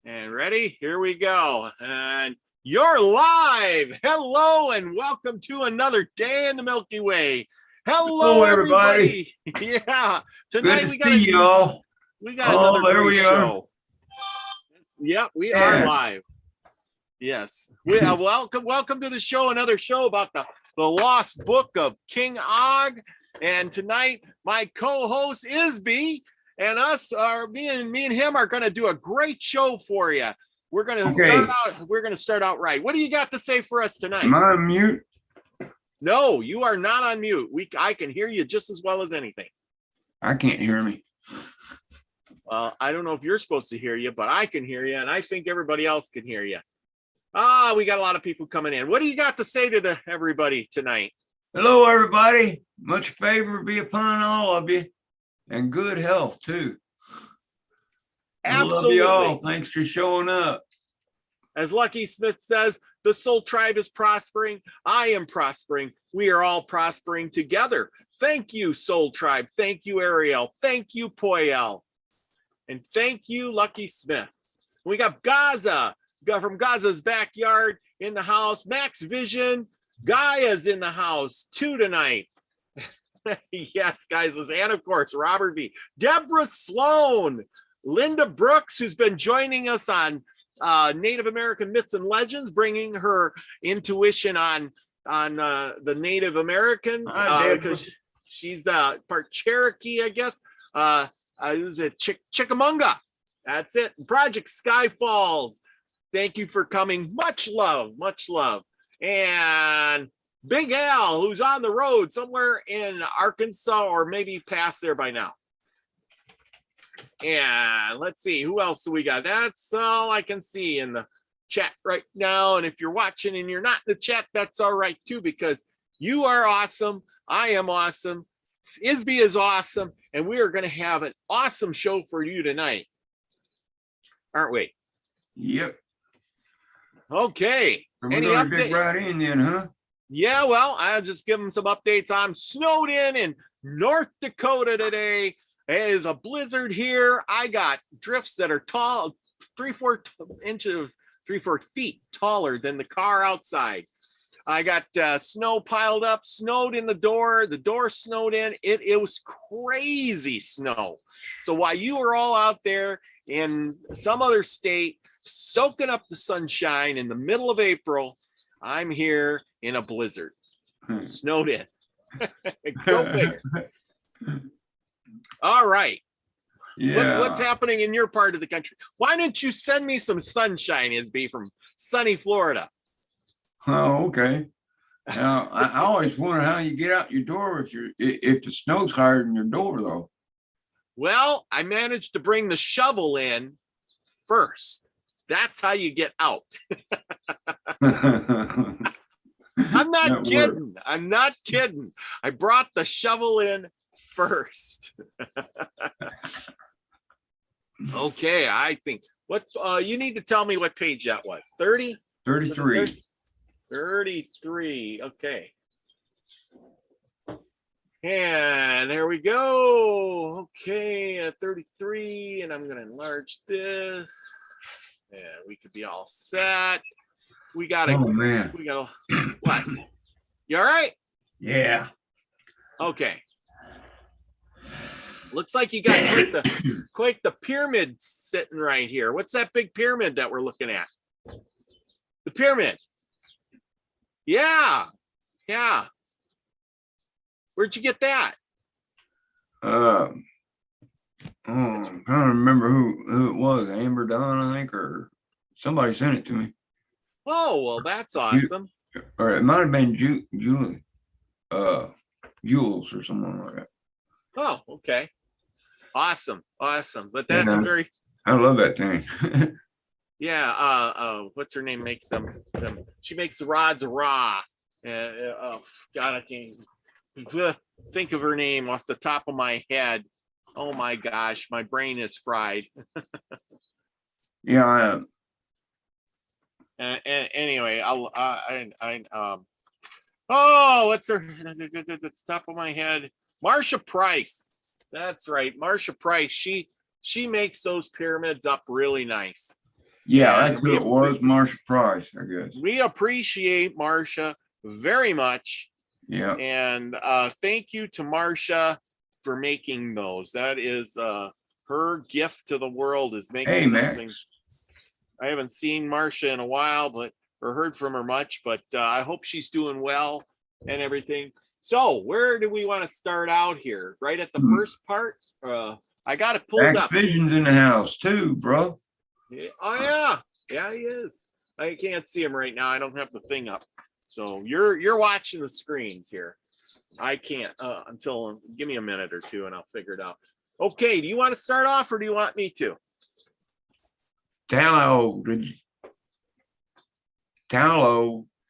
And ready? Here we go. And you're live. Hello and welcome to another day in the Milky Way. Hello, everybody. Yeah. Tonight Good to see y'all. We got another great show. Yep, we are Yeah. live. Yes. Welcome to the show. Another show about the lost book of King Og. And tonight, my co-host Isby and me and him are going to do a great show for you. We're going to start out right. What do you got to say for us tonight? Am I on mute? No, you are not on mute. I can hear you just as well as anything. I can't hear me. Well, I don't know if you're supposed to hear you, but I can hear you, and I think everybody else can hear you. We got a lot of people coming in. What do you got to say to everybody tonight? Hello, everybody. Much favor be upon all of you, and good health too. Absolutely. I love you all. Thanks for showing up. As Lucky Smith says, the Soul Tribe is prospering. I am prospering. We are all prospering together. Thank you, Soul Tribe. Thank you, Ariel. Thank you, Poyel. And thank you, Lucky Smith. We got Gaza from Gaza's backyard in the house. Max Vision, Gaia's in the house too tonight. Yes, guys, and of course, Robert V. Deborah Sloan, Linda Brooks, who's been joining us on Native American Myths and Legends, bringing her intuition on the Native Americans, because she's part Cherokee, I guess. Is it Chickamauga? That's it. Project Skyfalls. Thank you for coming. Much love, much love. And Big Al, who's on the road somewhere in Arkansas or maybe past there by now. And let's see, who else do we got? That's all I can see in the chat right now. And if you're watching and you're not in the chat, that's all right too, because you are awesome. I am awesome. Isby is awesome. And we are going to have an awesome show for you tonight. Aren't we? Yep. Okay. Any update? Right in then, huh? Yeah, well, I'll just give them some updates. I'm snowed in North Dakota today. It is a blizzard here. I got drifts that are tall, 3-4 feet taller than the car outside. I got snow piled up, snowed in the door snowed in. It was crazy snow. So while you were all out there in some other state soaking up the sunshine in the middle of April, I'm here in a blizzard, snowed in. Go figure. All right. Yeah. What's happening in your part of the country? Why don't you send me some sunshine, Isby, from sunny Florida? Oh, okay. Now, I always wonder how you get out your door if the snow's higher than your door, though. Well, I managed to bring the shovel in first. That's how you get out. I'm not kidding. I'm not kidding. I brought the shovel in first. Okay, I think what you need to tell me what page that was. 30? 33. 33. Okay. And there we go. Okay, 33, and I'm going to enlarge this. Yeah, we could be all set. We got to. Oh man. We go. What? You all right? Yeah. Okay. Looks like you got quite the pyramid sitting right here. What's that big pyramid that we're looking at? The pyramid. Yeah. Yeah. Where'd you get that? I'm trying to remember who it was. Amber Dawn, I think, or somebody sent it to me. Oh, well, that's awesome. Or it might have been Julie. Jules or someone like that. Oh, okay. Awesome. But that's a very. I love that thing. Yeah. What's her name? Makes them. She makes the rods raw. Oh God, I can't think of her name off the top of my head. Oh my gosh, my brain is fried. Yeah. Anyway, oh, what's her? At the top of my head, Marsha Price. That's right, Marsha Price. She makes those pyramids up really nice. Yeah, And that's who it was, Marsha Price, I guess. we appreciate Marcia very much. Yeah. And thank you to Marcia for making those. That is her gift to the world, is making Hey, those Max. things. I haven't seen Marcia in a while, or heard from her much, but I hope she's doing well and everything. So where do we want to start out here? Right at the first part? I got it pulled Max up. Vision's in the house too, bro. Oh yeah. Yeah, he is. I can't see him right now. I don't have the thing up. So you're watching the screens here. I can't until give me a minute or two and I'll figure it out. Okay, do you want to start off or do you want me to? Tallow,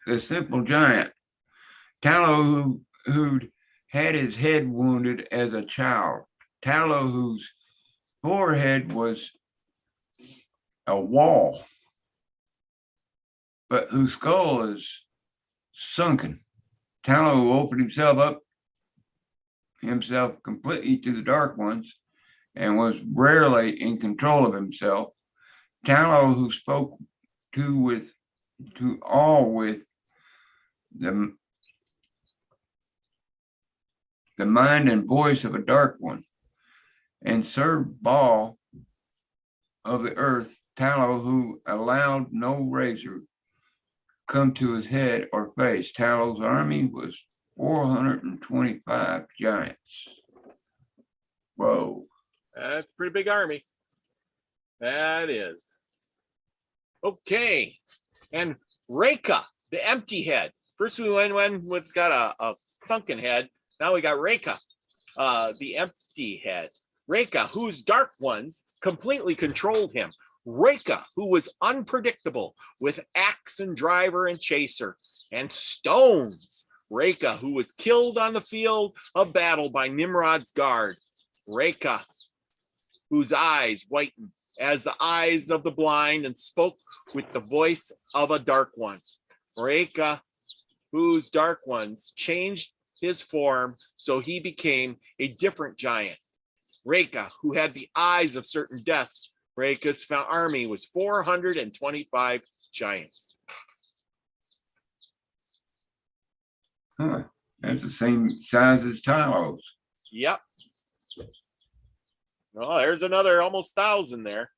the simple giant. Tallow who'd had his head wounded as a child. Tallow whose forehead was a wall, but whose skull is sunken. Tallow who opened himself completely to the Dark Ones and was rarely in control of himself. Tallow who spoke to all with the mind and voice of a Dark One, and served Baal of the earth, Tallow who allowed no razor come to his head or face. Tallow's army was 425 giants. Whoa. That's a pretty big army. That is. Okay. And Reka, the empty head. First we went with got a sunken head. Now we got Reka, the empty head. Reka, whose Dark Ones completely controlled him. Reka, who was unpredictable with axe and driver and chaser and stones. Reka, who was killed on the field of battle by Nimrod's guard. Reka, whose eyes whitened as the eyes of the blind and spoke with the voice of a Dark One. Reka, whose Dark Ones changed his form so he became a different giant. Reka, who had the eyes of certain death. Reka's army was 425 giants. Huh. That's the same size as Tallow's. Yep. Well, there's another almost 1,000 there.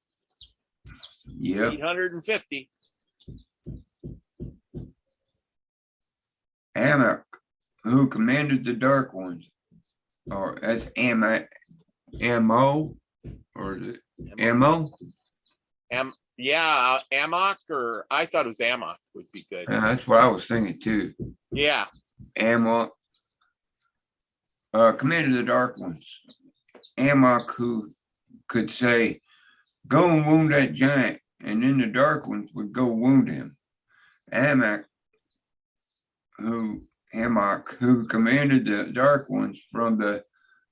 Yep. 850. Amak, who commanded the Dark Ones, or that's Ammo, or is it Ammo? Yeah, Amok, or I thought it was Amok would be good. That's what I was thinking too. Yeah. Amok, commanded the Dark Ones. Amok, who could say, "Go and wound that giant," and then the Dark Ones would go wound him. Amok, who commanded the Dark Ones from the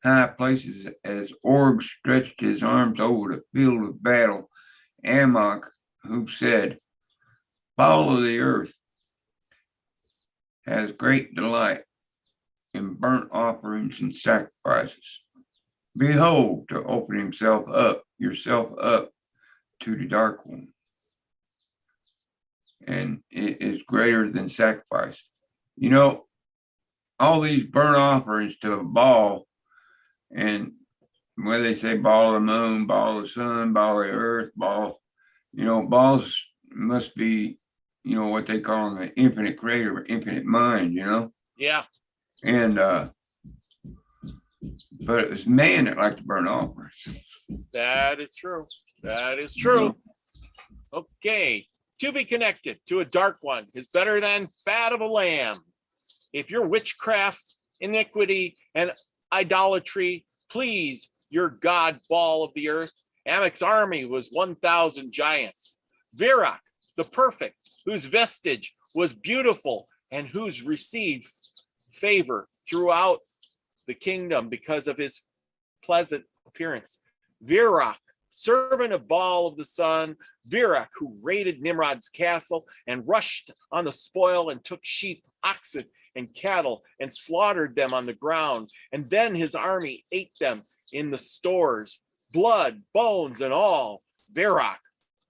high places as Org stretched his arms over the field of battle. Amok, who said, "Follow the earth, has great delight in burnt offerings and sacrifices. Behold, to open yourself up to the Dark One. And it is greater than sacrifice." You know, all these burnt offerings to a Baal, and whether they say Baal of the moon, Baal of the sun, Baal of the earth, Baal, Baals must be, what they call an infinite creator, infinite mind, Yeah. And, but it was man that liked to burn offerings. That is true. That is true. Okay. To be connected to a Dark One is better than fat of a lamb. If your witchcraft, iniquity, and idolatry please your God, Baal of the earth, Amok's army was 1,000 giants. Virak, the perfect, whose vestige was beautiful and whose received favor throughout the kingdom because of his pleasant appearance. Virak, servant of Baal of the sun, Virak, who raided Nimrod's castle and rushed on the spoil and took sheep, oxen, and cattle and slaughtered them on the ground. And then his army ate them in the stores, blood, bones, and all. Virak,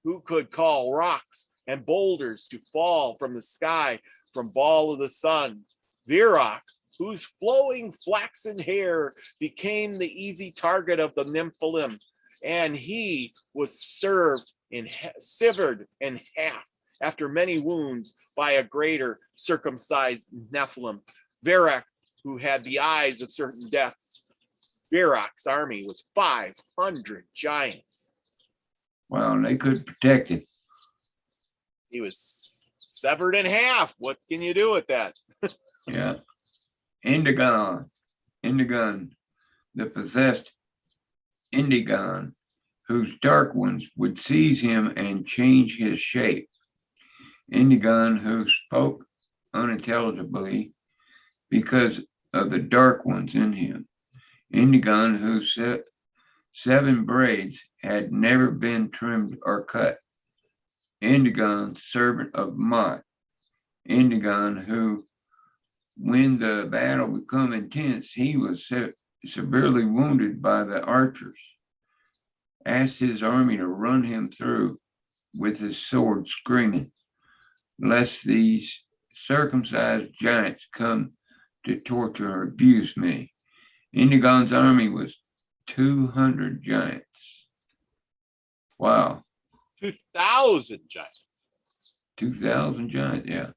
who could call rocks and boulders to fall from the sky from ball of the sun. Virok, whose flowing flaxen hair became the easy target of the Nymphalim, and he was severed in half after many wounds by a greater circumcised Nephilim. Virok, who had the eyes of certain death. Virok's army was 500 giants. Well, and they couldn't protect him. He was severed in half. What can you do with that? Yeah. Indigon, the possessed Indigon, whose dark ones would seize him and change his shape. Indigon, who spoke unintelligibly because of the dark ones in him. Indigon, whose 7 braids had never been trimmed or cut. Indigon, servant of Mot. Indigon, who, when the battle became intense, he was severely wounded by the archers, asked his army to run him through with his sword, screaming, lest these circumcised giants come to torture or abuse me. Indigon's army was 200 giants. Wow. 2,000 giants. 2,000 giants, yeah.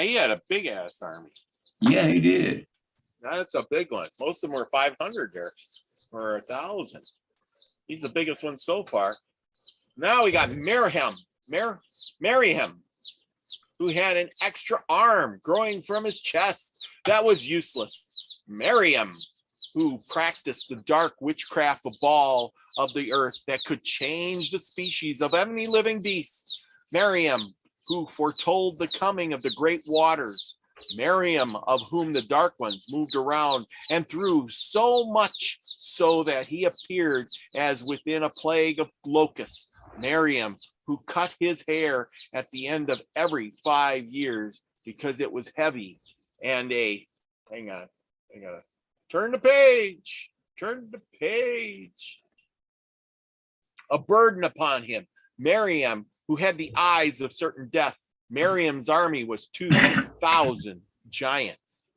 He had a big ass army. Yeah, he did. That's a big one. Most of them were 500 there, or 1,000. He's the biggest one so far. Now we got Merihim, who had an extra arm growing from his chest that was useless. Merihim, who practiced the dark witchcraft of Baal of the earth that could change the species of any living beast. Merihim, who foretold the coming of the great waters. Merihim, of whom the dark ones moved around and through so much so that he appeared as within a plague of locusts. Merihim, who cut his hair at the end of every 5 years because it was heavy and hang on, I gotta turn the page, a burden upon him. Merihim, who had the eyes of certain death. Merihim's army was 2,000 giants.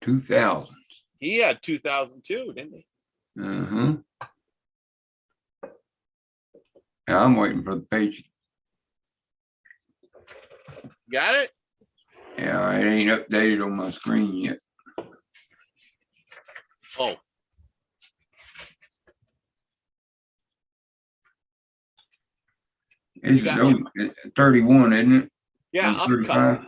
2,000. He had 2,000 too, didn't he? Uh-huh. Yeah, I'm waiting for the page. Got it? Yeah, it ain't updated on my screen yet. Oh. This is over 31, isn't it? Yeah, Or 35?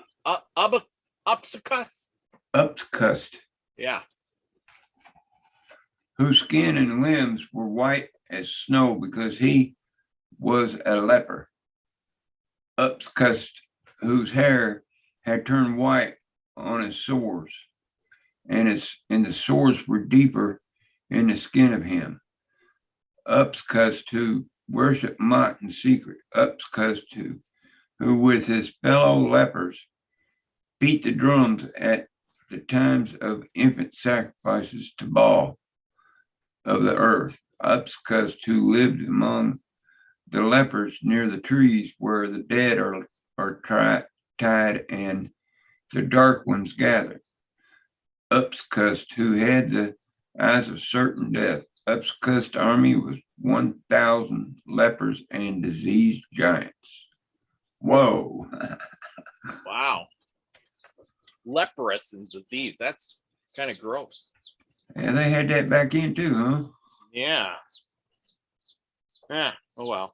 Upsucus. Upcust, Yeah. whose skin and limbs were white as snow because he was a leper. Upcust, whose hair had turned white on his sores, and the sores were deeper in the skin of him. Upcust, who worshiped Mot in secret. Upcust, who with his fellow lepers beat the drums at the times of infant sacrifices to Baal of the earth. Upcust, who lived among the lepers near the trees where the dead are tied and the dark ones gathered. Upcust, who had the eyes of certain death. Upcust's army was 1,000 lepers and diseased giants. Whoa. Wow. Leprous and disease. That's kind of gross. Yeah, they had that back in too, huh? Yeah. Yeah. Oh well.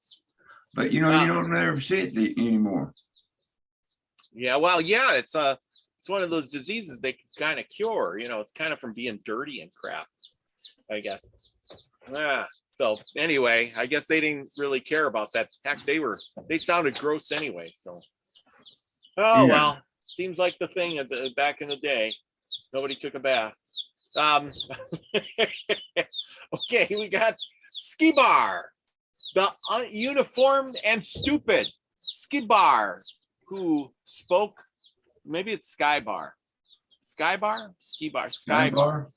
But you don't never see it anymore. Yeah. Well, yeah. It's one of those diseases they can kind of cure. It's kind of from being dirty and crap, I guess. Yeah. So anyway, I guess they didn't really care about that. Heck, they sounded gross anyway. So. Oh Yeah. well. Seems like the thing back in the day. Nobody took a bath. Okay, we got Skibar, the uniformed and stupid Skibar, who spoke. Maybe it's Skybar. Skybar? Skibar. Skybar.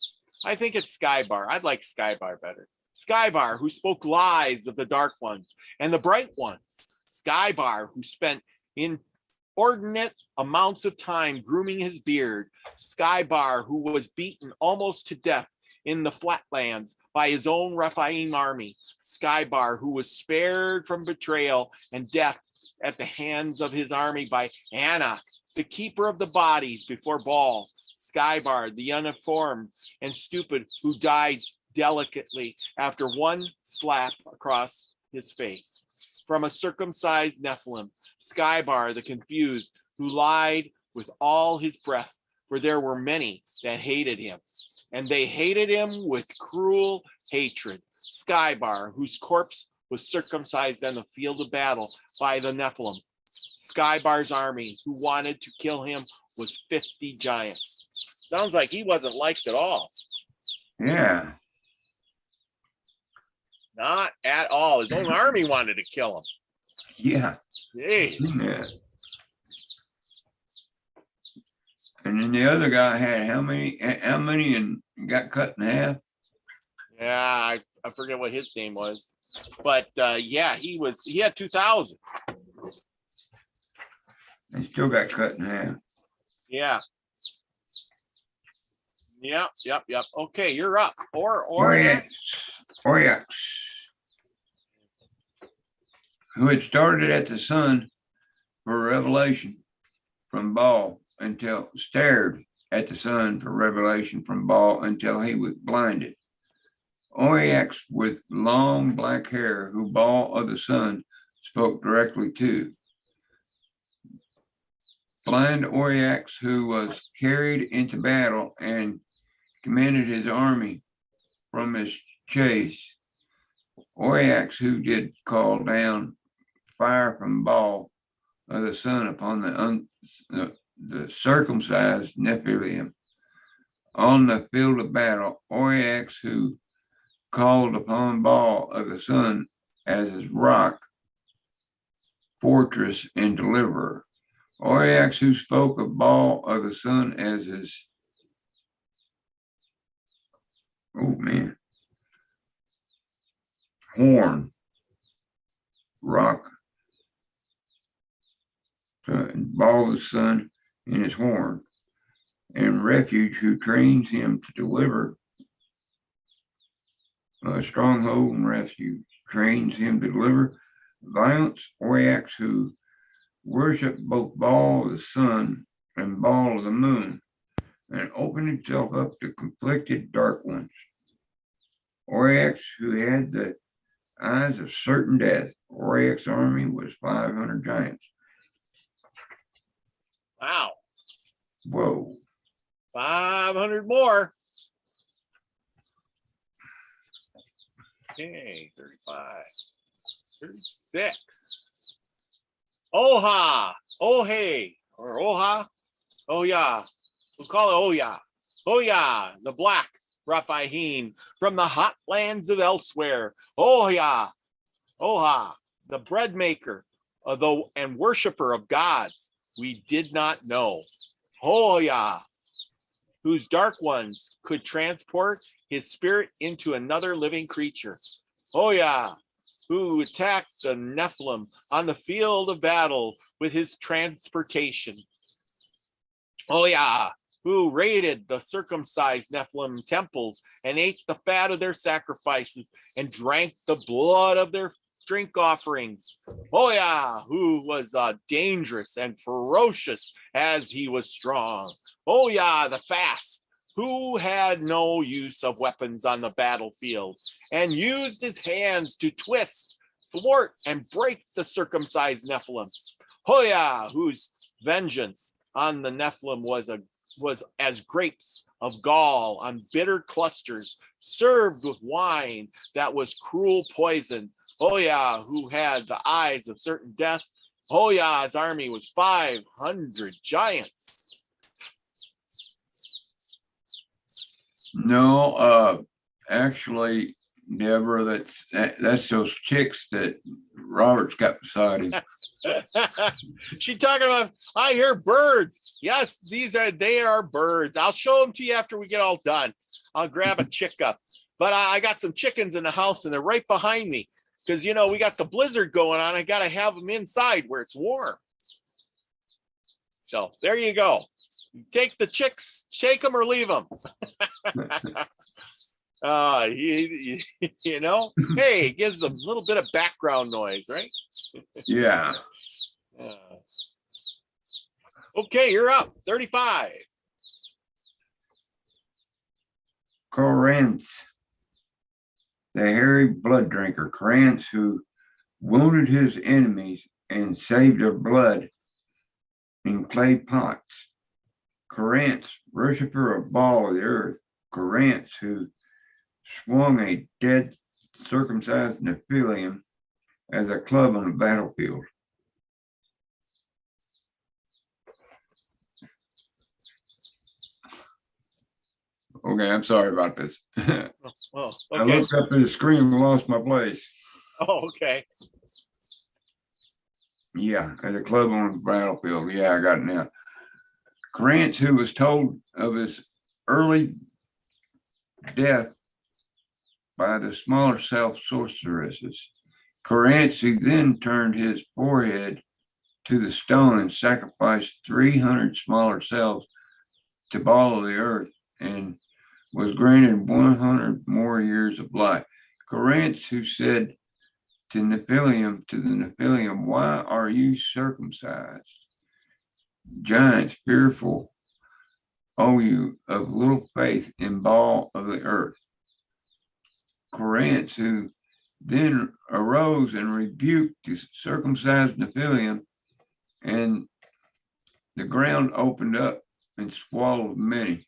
I think it's Skybar. I'd like Skybar better. Skybar, who spoke lies of the dark ones and the bright ones. Skybar, who spent inordinate amounts of time grooming his beard. Skybar, who was beaten almost to death in the flatlands by his own Rephaim army. Skybar, who was spared from betrayal and death at the hands of his army by Anak, the keeper of the bodies before Baal. Skybar, the uninformed and stupid, who died delicately after one slap across his face. From a circumcised Nephilim. Skybar, the confused, who lied with all his breath, for there were many that hated him, and they hated him with cruel hatred. Skybar, whose corpse was circumcised on the field of battle by the Nephilim. Skybar's army, who wanted to kill him, was 50 giants. Sounds like he wasn't liked at all. Yeah. Not at all. His own army wanted to kill him. Yeah. Jeez. Yeah. And then the other guy had how many and got cut in half? Yeah, I forget what his name was. But yeah, he had 2,000. And still got cut in half. Yeah. Yep. Okay, you're up. Oryx, who had started at the sun for revelation from Baal until stared at the sun for revelation from Baal until he was blinded. Oryx with long black hair, who Baal of the sun spoke directly to. Blind Oryx, who was carried into battle and commanded his army from his chase. Oryx, who did call down fire from Baal of the sun upon the circumcised Nephilim. On the field of battle, Oryx, who called upon Baal of the sun as his rock, fortress, and deliverer. Oryx, who spoke of Baal of the sun as his, horn, rock, Baal of the sun in his horn, and refuge, who trains him to deliver a stronghold and refuge, trains him to deliver violence. Oryx, who worshiped both Baal of the sun and Baal of the moon, and opened himself up to conflicted dark ones. Oryx, who had the eyes of certain death. Oryx's army was 500 giants. Wow. Whoa. 500 more. Okay, 35, 36. Oha, Ohe, or Oha, Oya. We'll call it Oya. Oya, the black Rephaim from the hot lands of elsewhere. Oya, Oha, the bread maker and worshiper of gods we did not know. Oya, whose dark ones could transport his spirit into another living creature. Oya, who attacked the Nephilim on the field of battle with his transportation. Oya, who raided the circumcised Nephilim temples and ate the fat of their sacrifices and drank the blood of their drink offerings. Oya, who was dangerous and ferocious as he was strong. Oya, the fast, who had no use of weapons on the battlefield and used his hands to twist, thwart, and break the circumcised Nephilim. Oya, whose vengeance on the Nephilim was as grapes of gall on bitter clusters, served with wine that was cruel poison. Oya, who had the eyes of certain death. Oya's army was 500 giants. No, actually, Deborah, that's those chicks that Robert's got beside him. She talking about, I hear birds. Yes, they are birds. I'll show them to you after we get all done. I'll grab a chick up. but I got some chickens in the house and they're right behind me because, you know, we got the blizzard going on. I got to have them inside where it's warm. So there you go. Take the chicks, shake them or leave them. You know, hey, it gives them a little bit of background noise, right? Yeah. Okay, you're up. 35. Corinth, the hairy blood drinker. Corinth, who wounded his enemies and saved their blood in clay pots. Corinth, worshiper of Baal of the earth. Corinth, who swung a dead circumcised Nephilim as a club on the battlefield. Okay, I'm sorry about this. Oh, I okay. looked up at the screen and lost my place. Oh, okay. Yeah, as a club on the battlefield. Yeah, I got it now. Corinth, who was told of his early death by the smaller self sorceresses. Corinth, who then turned his forehead to the stone and sacrificed 300 smaller selves to Baal of the earth and was granted 100 more years of life. Corinth, who said to the Nephilim, why are you circumcised? Giants, fearful, O you of little faith in Baal of the earth. Corinth, who then arose and rebuked the circumcised Nephilim, and the ground opened up and swallowed many.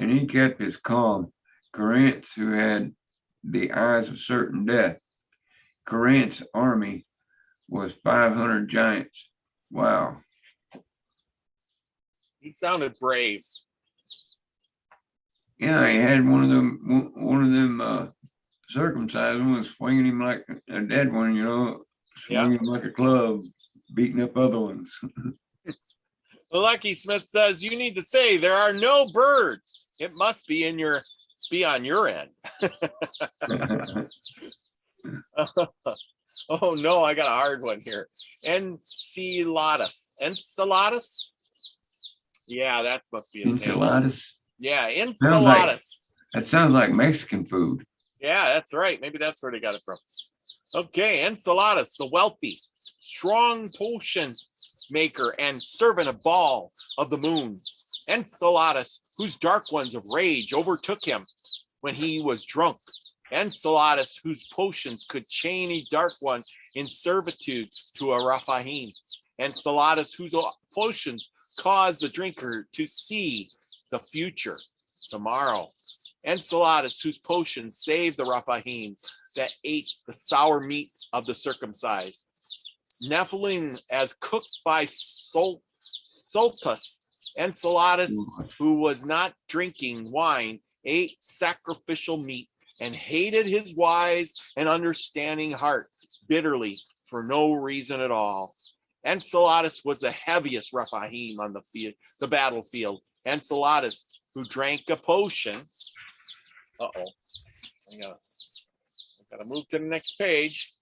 And he kept his calm. Corinth, who had the eyes of certain death. Corinth's army was 500 giants. Wow. He sounded brave. Yeah, he had one of them circumcised ones swinging him like a dead one, you know, swinging him like a club, beating up other ones. Well, Lucky Smith says you need to say there are no birds. It must be on your end. Oh no, I got a hard one here. Enceladus. Enceladus? Yeah, that must be his name. Enchiladas. Yeah, Enceladus. That sounds like Mexican food. Yeah, that's right. Maybe that's where they got it from. Okay, Enceladus, the wealthy, strong potion maker and servant of Baal of the moon. Enceladus, whose dark ones of rage overtook him when he was drunk. Enceladus, whose potions could chain a dark one in servitude to a Raphaim. Enceladus, whose potions cause the drinker to see the future, tomorrow. Enceladus, whose potions saved the Raphaim that ate the sour meat of the circumcised. Nephilim, as cooked by Soltus. Enceladus, who was not drinking wine, ate sacrificial meat and hated his wise and understanding heart bitterly for no reason at all. Enceladus was the heaviest Rephaim on the battlefield. Enceladus, who drank a potion. Uh-oh. I gotta move to the next page.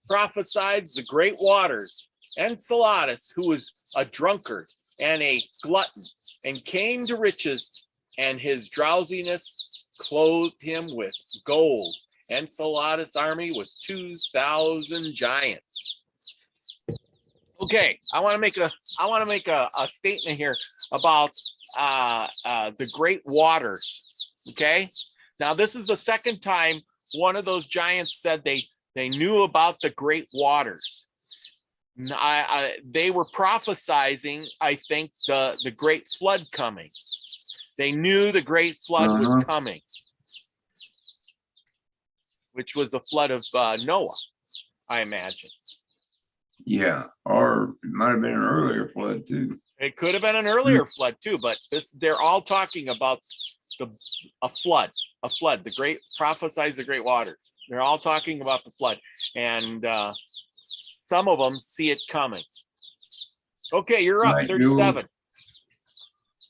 Prophesied the great waters. Enceladus, who was a drunkard and a glutton, and came to riches, and his drowsiness clothed him with gold. Enceladus' army was 2,000 giants. Okay, I want to make a statement here about the great waters. Okay, now this is the second time one of those giants said they knew about the great waters. They were prophesizing, I think, the great flood coming. They knew the great flood was coming, which was the flood of Noah, I imagine. Yeah, or it might have been an earlier flood too. It could have been an earlier flood too, but they're all talking about a flood, the great prophesies the great waters. They're all talking about the flood, and some of them see it coming. Okay, you're up, 37.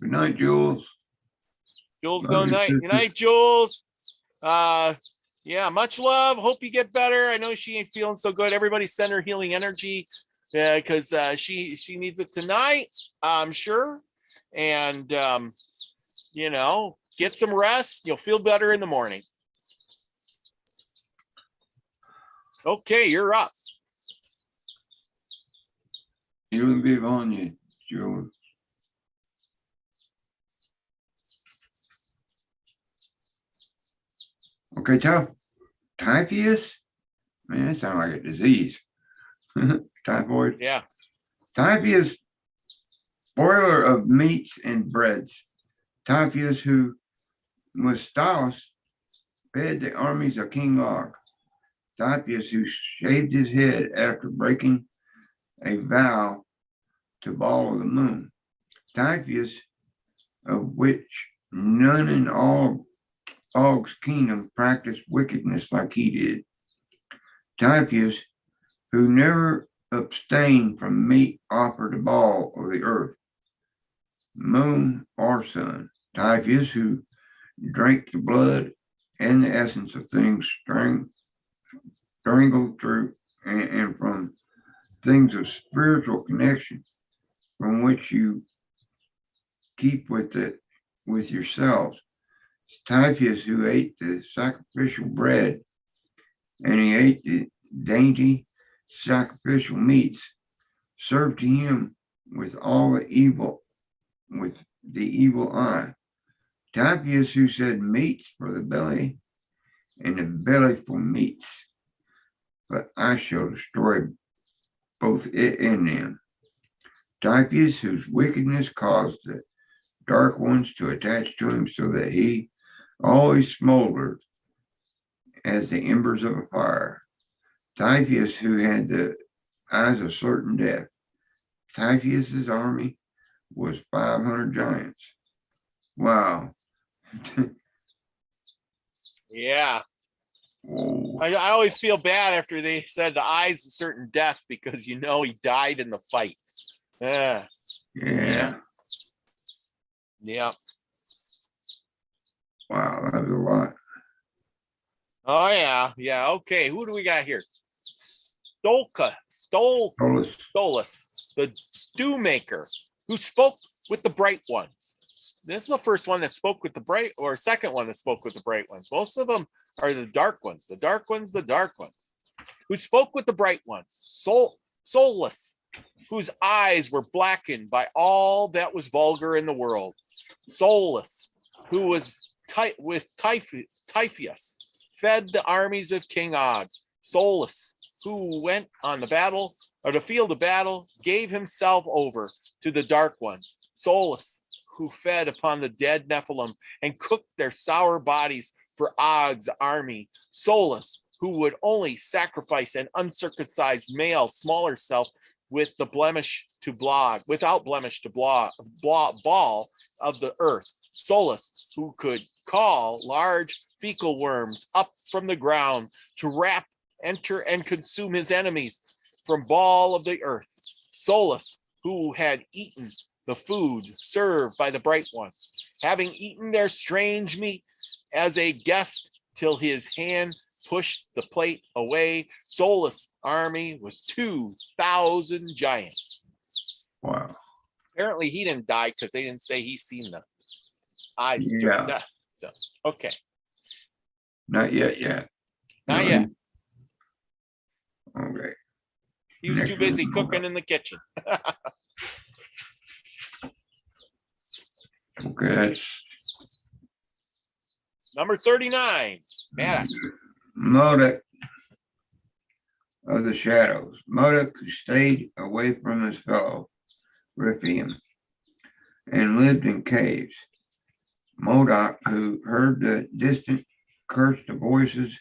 Good night, Jules. Jules, go night. Good night, Jules. Yeah, much love. Hope you get better. I know she ain't feeling so good. Everybody send her healing energy because she needs it tonight, I'm sure. And you know, get some rest. You'll feel better in the morning. Okay, you're up. He'll be on you, Jules. Okay, typhus? Man, that sounds like a disease. Typhoid. Yeah. Typhus, boiler of meats and breads. Typhus, who was Stylus, fed the armies of King Og. Typhus, who shaved his head after breaking a vow to Baal of the moon. Typhus, of which none in all Og's kingdom practiced wickedness like he did. Typhus, who never abstained from meat offered to Baal of the earth, moon or sun. Typhus, who drank the blood and the essence of things strangled through and from things of spiritual connection, from which you keep with yourselves. Typhus, who ate the sacrificial bread, and he ate the dainty sacrificial meats, served to him with the evil eye. Typhus, who said, meats for the belly, and the belly for meats, but I shall destroy both it and them. Typhus, whose wickedness caused the dark ones to attach to him, so that he always smoldered as the embers of a fire. Typhus, who had the eyes of certain death. Typhus's army was 500 giants. Wow. Yeah. Whoa. I always feel bad after they said the eyes of certain death, because you know he died in the fight. Yeah. Yeah. Wow, that was a lot. Oh yeah. Yeah. Okay. Who do we got here? Stolus, the stew maker, who spoke with the bright ones. This is the first one that spoke with the bright, or second one that spoke with the bright ones. Most of them are the dark ones, who spoke with the bright ones. Soulless, whose eyes were blackened by all that was vulgar in the world. Soulless, who was with Typhus, fed the armies of King Og. Soulless, who went on the field of battle, gave himself over to the dark ones. Soulless, who fed upon the dead Nephilim and cooked their sour bodies for Og's army. Soulless, who would only sacrifice an uncircumcised male, smaller self with the blemish to blog, without blemish to ball of the earth. Soulless, who could call large fecal worms up from the ground to enter and consume his enemies from ball of the earth. Soulless, who had eaten the food served by the bright ones, having eaten their strange meat as a guest till his hand pushed the plate away. Soulless army was 2,000 giants. Wow. Apparently he didn't die because they didn't say he's seen the eyes. Yeah. So, okay. Not yet. Not yet. Okay. He was too busy cooking in the kitchen. Okay, that's number 39. Modok of the shadows. Modok, who stayed away from his fellow Rephaim and lived in caves. Modok, who heard the distant cursed the voices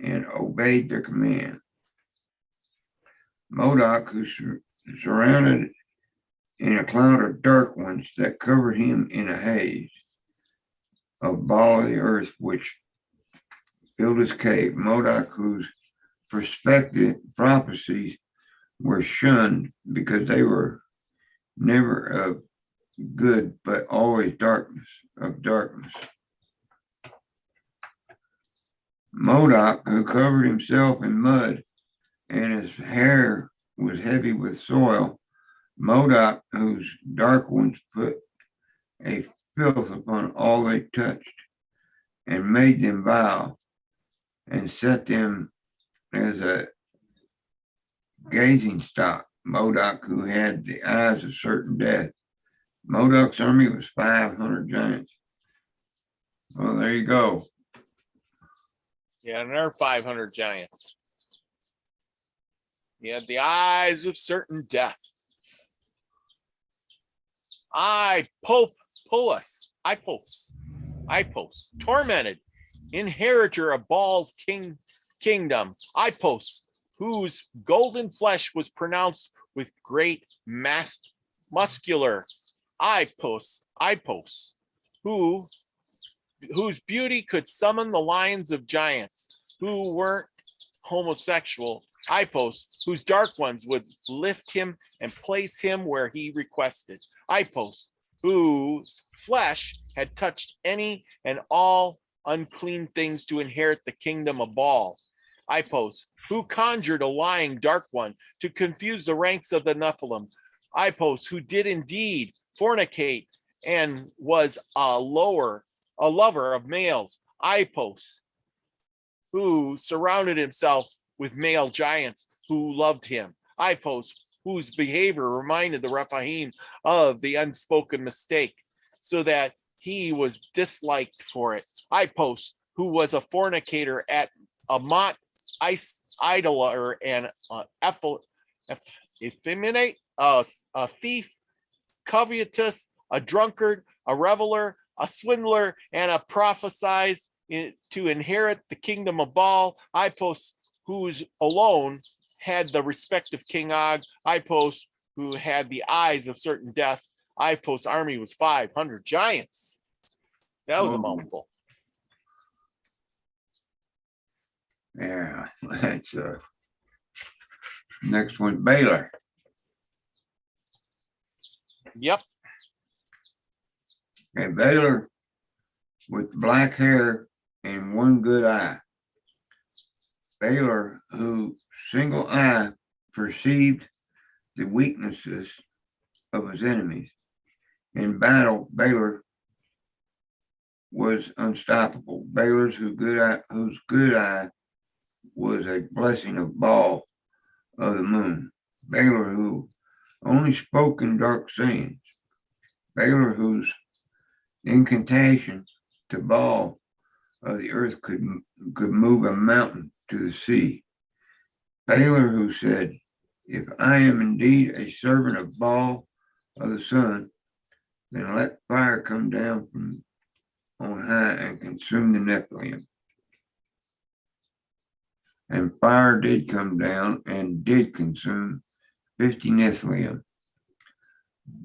and obeyed their command. Modok, who surrounded in a cloud of dark ones that covered him in a haze of ball of the earth, which filled his cave. Modok, whose prophecies were shunned because they were never of good, but always darkness of darkness. Modoc, who covered himself in mud and his hair was heavy with soil. Modoc, whose dark ones put a filth upon all they touched and made them vile and set them as a gazing stock. Modoc, who had the eyes of certain death. Modoc's army was 500 giants. Well, there you go. Yeah, and there are 500 giants. He had the eyes of certain death. Ipos, tormented, inheritor of Baal's kingdom. Ipos, whose golden flesh was pronounced with great muscular. Ipos, whose beauty could summon the lions of giants who weren't homosexual. Ipos, whose dark ones would lift him and place him where he requested. Ipos, whose flesh had touched any and all unclean things to inherit the kingdom of Baal. Ipos, who conjured a lying dark one to confuse the ranks of the Nephilim. Ipos, who did indeed fornicate and was a lover of males. Ipos, who surrounded himself with male giants who loved him. Ipos, whose behavior reminded the Rephaim of the unspoken mistake, so that he was disliked for it. Ipos, who was a fornicator at Amat, idolater, and effeminate, a thief, covetous, a drunkard, a reveler, a swindler, and a prophesies to inherit the kingdom of Baal. Ipos, who's alone had the respect of King Og. Ipos, who had the eyes of certain death. Ipos' army was 500 giants. That was a mouthful. Yeah, that's next one, Baylor. Yep. Okay, Baylor with black hair and one good eye. Baylor, who single eye perceived the weaknesses of his enemies. In battle, Baylor was unstoppable. Baylor's whose good eye was a blessing of Baal of the moon. Baylor, who only spoke in dark sayings. Baylor, whose incantation to Baal of the earth could move a mountain to the sea. Baylor, who said, "If I am indeed a servant of Baal of the sun, then let fire come down from on high and consume the Nephilim." And fire did come down and did consume 50 Nephilim.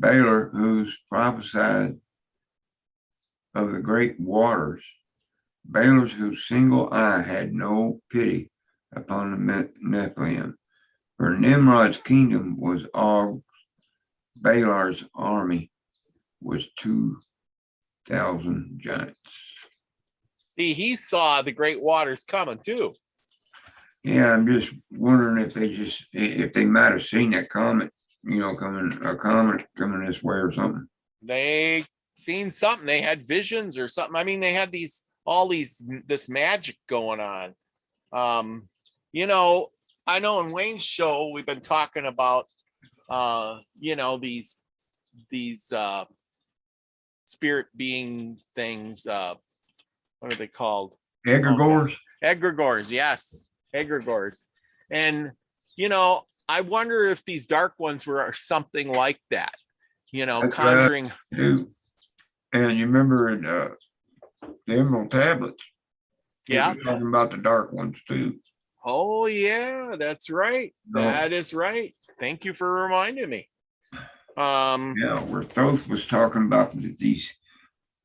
Baylor, who's prophesied of the great waters. Baylor's whose single eye had no pity upon the Nephilim. For Nimrod's kingdom was Og. Baylor's army was 2,000 giants. See, he saw the great waters coming too. Yeah, I'm just wondering if they might have seen that comet, coming this way or something. They seen something. They had visions or something. I mean, they had this magic going on. I know in Wayne's show we've been talking about these spirit being things. What are they called? Egregores? Egregores, yes. Egregores. And I wonder if these dark ones were something like that. That's conjuring. Right. And you remember in the Emerald Tablets? Yeah. Talking about the dark ones too. Oh yeah, that's right. No. That is right. Thank you for reminding me. Yeah, where Thoth was talking about these,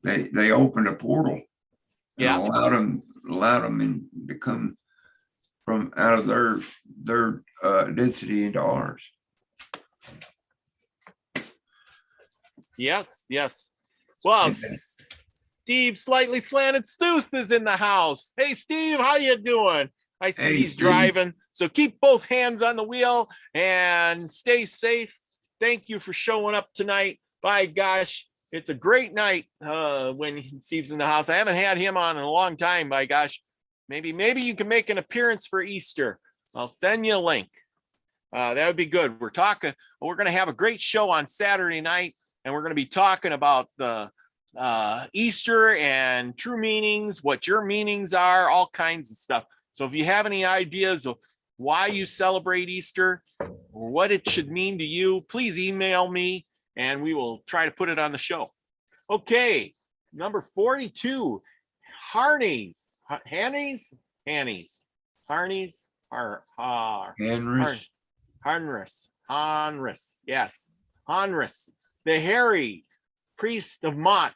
they opened a portal. Yeah. Allowed them to come from out of their density into ours. Yes, yes. Well, Steve Slightly Slanted Stooth is in the house. Hey, Steve, how you doing? I see Hey, he's Steve. driving. So keep both hands on the wheel and stay safe. Thank you for showing up tonight. By gosh, it's a great night when Steve's in the house. I haven't had him on in a long time. By gosh, maybe you can make an appearance for Easter. I'll send you a link. That would be good. We're going to have a great show on Saturday night, and we're going to be talking about the Easter and true meanings, what your meanings are, all kinds of stuff. So if you have any ideas of why you celebrate Easter or what it should mean to you, please email me and we will try to put it on the show. Okay, number 42, Harneys, Hannies, Harneys, Hanris, yes, Hanris, the hairy priest of Mot,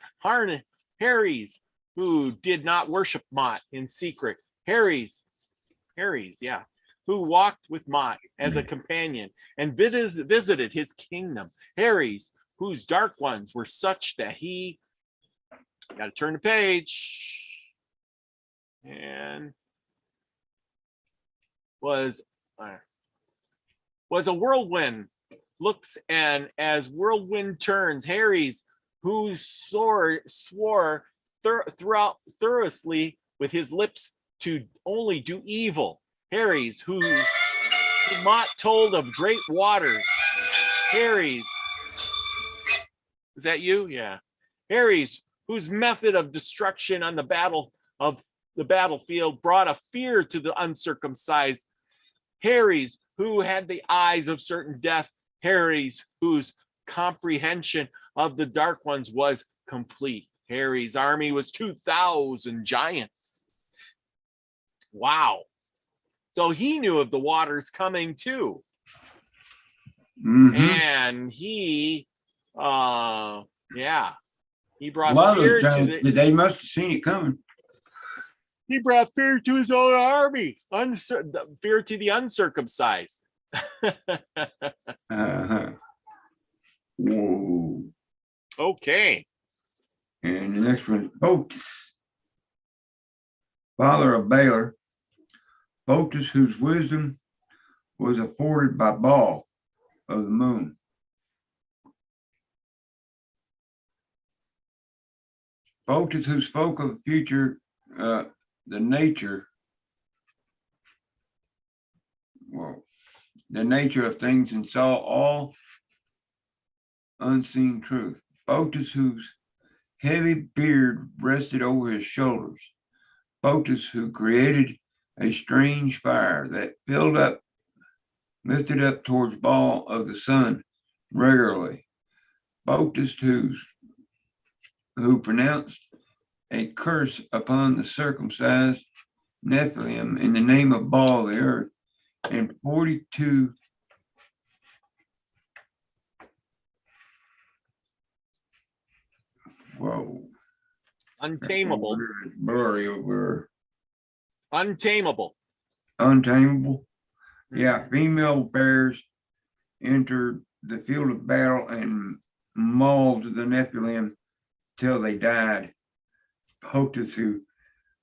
Harry's, who did not worship Mot in secret. Harry's, yeah, who walked with Mot as a companion and visited his kingdom. Harry's, whose dark ones were such that he, got to turn the page, and was a whirlwind, looks, and as whirlwind turns, Harry's, who swore thorough with his lips to only do evil. Harry's, who Mott told of great waters. Harry's, is that you? Yeah. Harry's, whose method of destruction on the battlefield brought a fear to the uncircumcised. Harry's, who had the eyes of certain death. Harry's, whose comprehension of the dark ones was complete. Harry's army was 2,000 giants. Wow. So he knew of the waters coming too. Mhm. And he, he brought A lot of fear those to giants, they must have seen it coming. he brought fear to his own army, fear to the uncircumcised. Uh-huh. Whoa. Okay. And the next one, Photis, father of Baal. Photis, whose wisdom was afforded by Baal of the moon. Photis, who spoke of the future, the nature of things and saw all unseen truth. Photis, whose heavy beard rested over his shoulders. Photis, who created a strange fire that lifted up towards Baal of the sun regularly. Photis, who pronounced a curse upon the circumcised Nephilim in the name of Baal of the earth, and 42 Untamable. Blurry over. Untamable. Untamable. Yeah, female bears entered the field of battle and mauled the Nephilim till they died. Photis,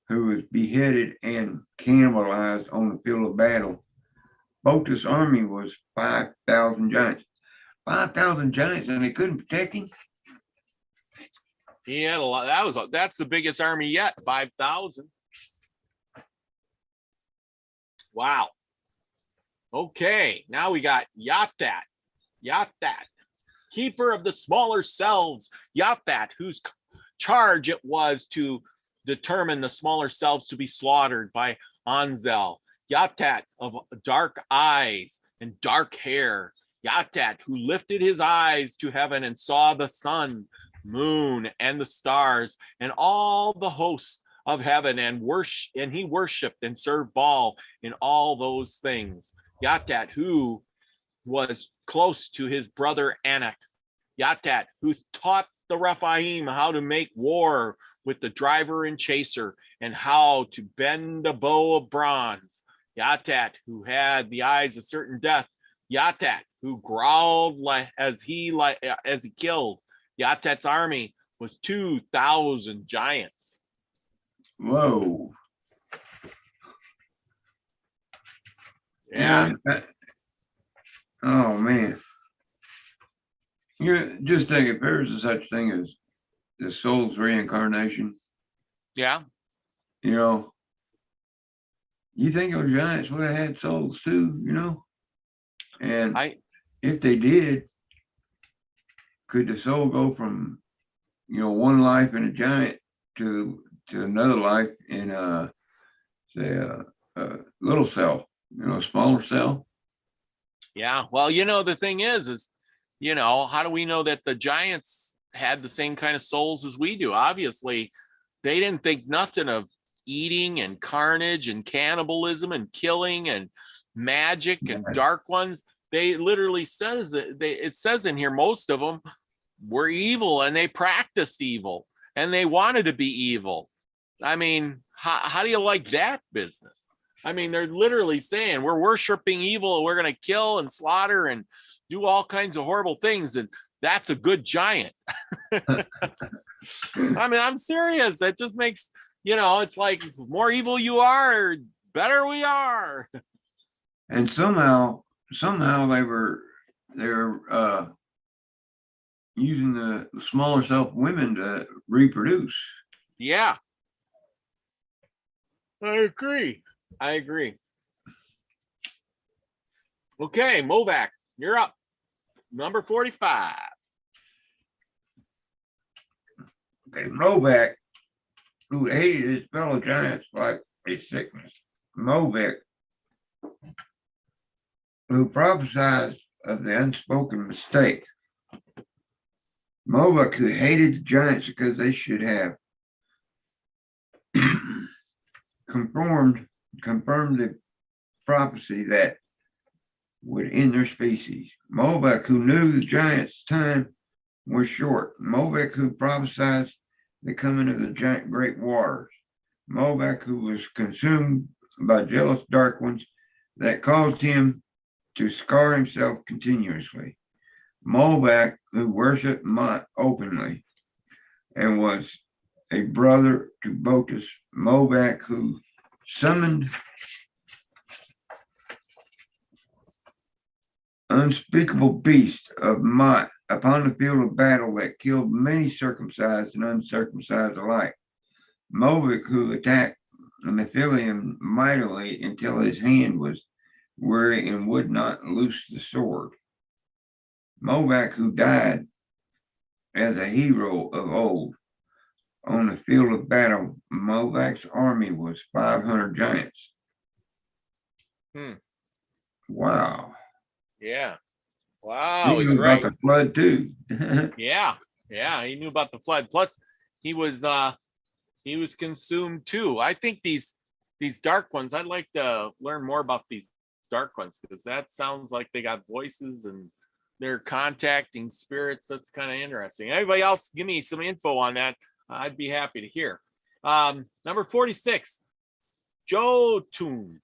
who was beheaded and cannibalized on the field of battle. Photis' army was 5,000 giants. 5,000 giants, and they couldn't protect him. He had a lot. That's the biggest army yet. 5,000. Wow. Okay, now we got Yatat, keeper of the smaller selves. Yatat, whose charge it was to determine the smaller selves to be slaughtered by Anzel. Yatat, of dark eyes and dark hair. Yatat, who lifted his eyes to heaven and saw the sun, moon, and the stars, and all the hosts of heaven, and he worshipped and served Baal in all those things. Yatat, who was close to his brother Anak. Yatat, who taught the Rephaim how to make war with the driver and chaser, and how to bend a bow of bronze. Yatat, who had the eyes of certain death. Yatat, who growled as he killed. Yatet's army was 2,000 giants. Whoa. Yeah. Oh man. You just think if there's a such thing as the soul's reincarnation, Yeah. you know, you think those giants would have had souls too, you know? And if they did, could the soul go from, you know, one life in a giant to another life in say a little cell, you know, a smaller cell? Yeah. Well, you know, the thing is, you know, how do we know that the giants had the same kind of souls as we do? Obviously, they didn't think nothing of eating and carnage and cannibalism and killing and magic and dark ones. They literally says that it says in here, most of them were evil and they practiced evil and they wanted to be evil. I mean, how do you like that business? I mean, they're literally saying we're worshiping evil and we're going to kill and slaughter and do all kinds of horrible things. And that's a good giant. I mean, I'm serious. That just makes, you know, it's like more evil you are, better we are. And somehow they were using the smaller self women to reproduce. Yeah. I agree. Okay, Movac, you're up. Number 45. Okay, Movac, who hated his fellow giants like a sickness. Movac, who prophesied of the unspoken mistake. Movac, who hated the giants because they should have confirmed the prophecy that would end their species. Movac, who knew the giants' time was short. Movac, who prophesied the coming of the giant great waters. Movac, who was consumed by jealous dark ones that caused him to scar himself continuously. Movac, who worshipped Mot openly and was a brother to Botus. Movac, who summoned unspeakable beasts of Mot upon the field of battle that killed many circumcised and uncircumcised alike. Movac, who attacked the Nephilim mightily until his hand was weary and would not loose the sword. Movac, who died as a hero of old on the field of battle. Movac's army was 500 giants. Wow. Yeah. Wow. He He's knew right. about the flood too. Yeah. He knew about the flood. Plus, he was consumed too. I think these dark ones, I'd like to learn more about these dark ones because that sounds like they got voices and they're contacting spirits. That's kind of interesting. Anybody else give me some info on that? I'd be happy to hear. Number 46, Jotun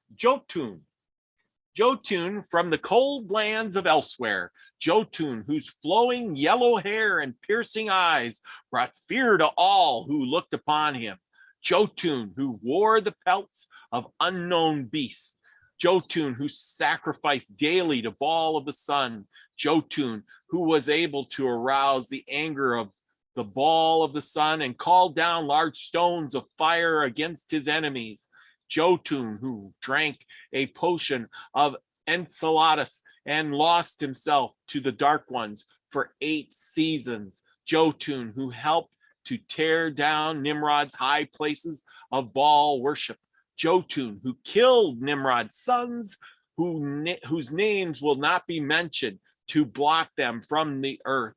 from the cold lands of elsewhere. Jotun, whose flowing yellow hair and piercing eyes brought fear to all who looked upon him. Jotun, who wore the pelts of unknown beasts. Jotun, who sacrificed daily to Baal of the sun. Jotun, who was able to arouse the anger of the Baal of the sun and call down large stones of fire against his enemies. Jotun, who drank a potion of Enceladus and lost himself to the dark ones for 8 seasons. Jotun, who helped to tear down Nimrod's high places of Baal worship. Jotun, who killed Nimrod's sons, whose names will not be mentioned to blot them from the earth.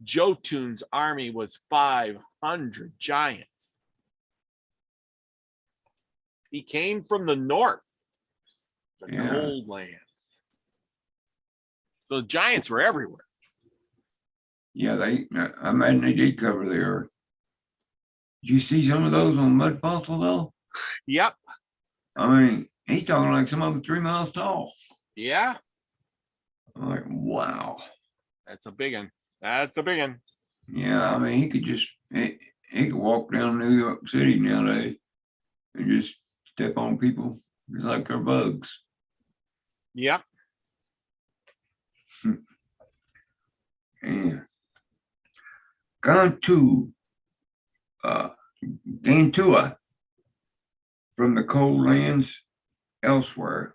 Jotun's army was 500 giants. He came from the north, the cold lands. So the giants were everywhere. Yeah, I imagine they did cover the earth. Did you see some of those on Mud Fossil though? Yep. I mean, he's talking like some of them 3 miles tall. Yeah. I'm like, wow. That's a big one. Yeah, I mean, he could walk down New York City nowadays and just step on people just like they're bugs. Yep. And gone to Gantua from the cold lands elsewhere.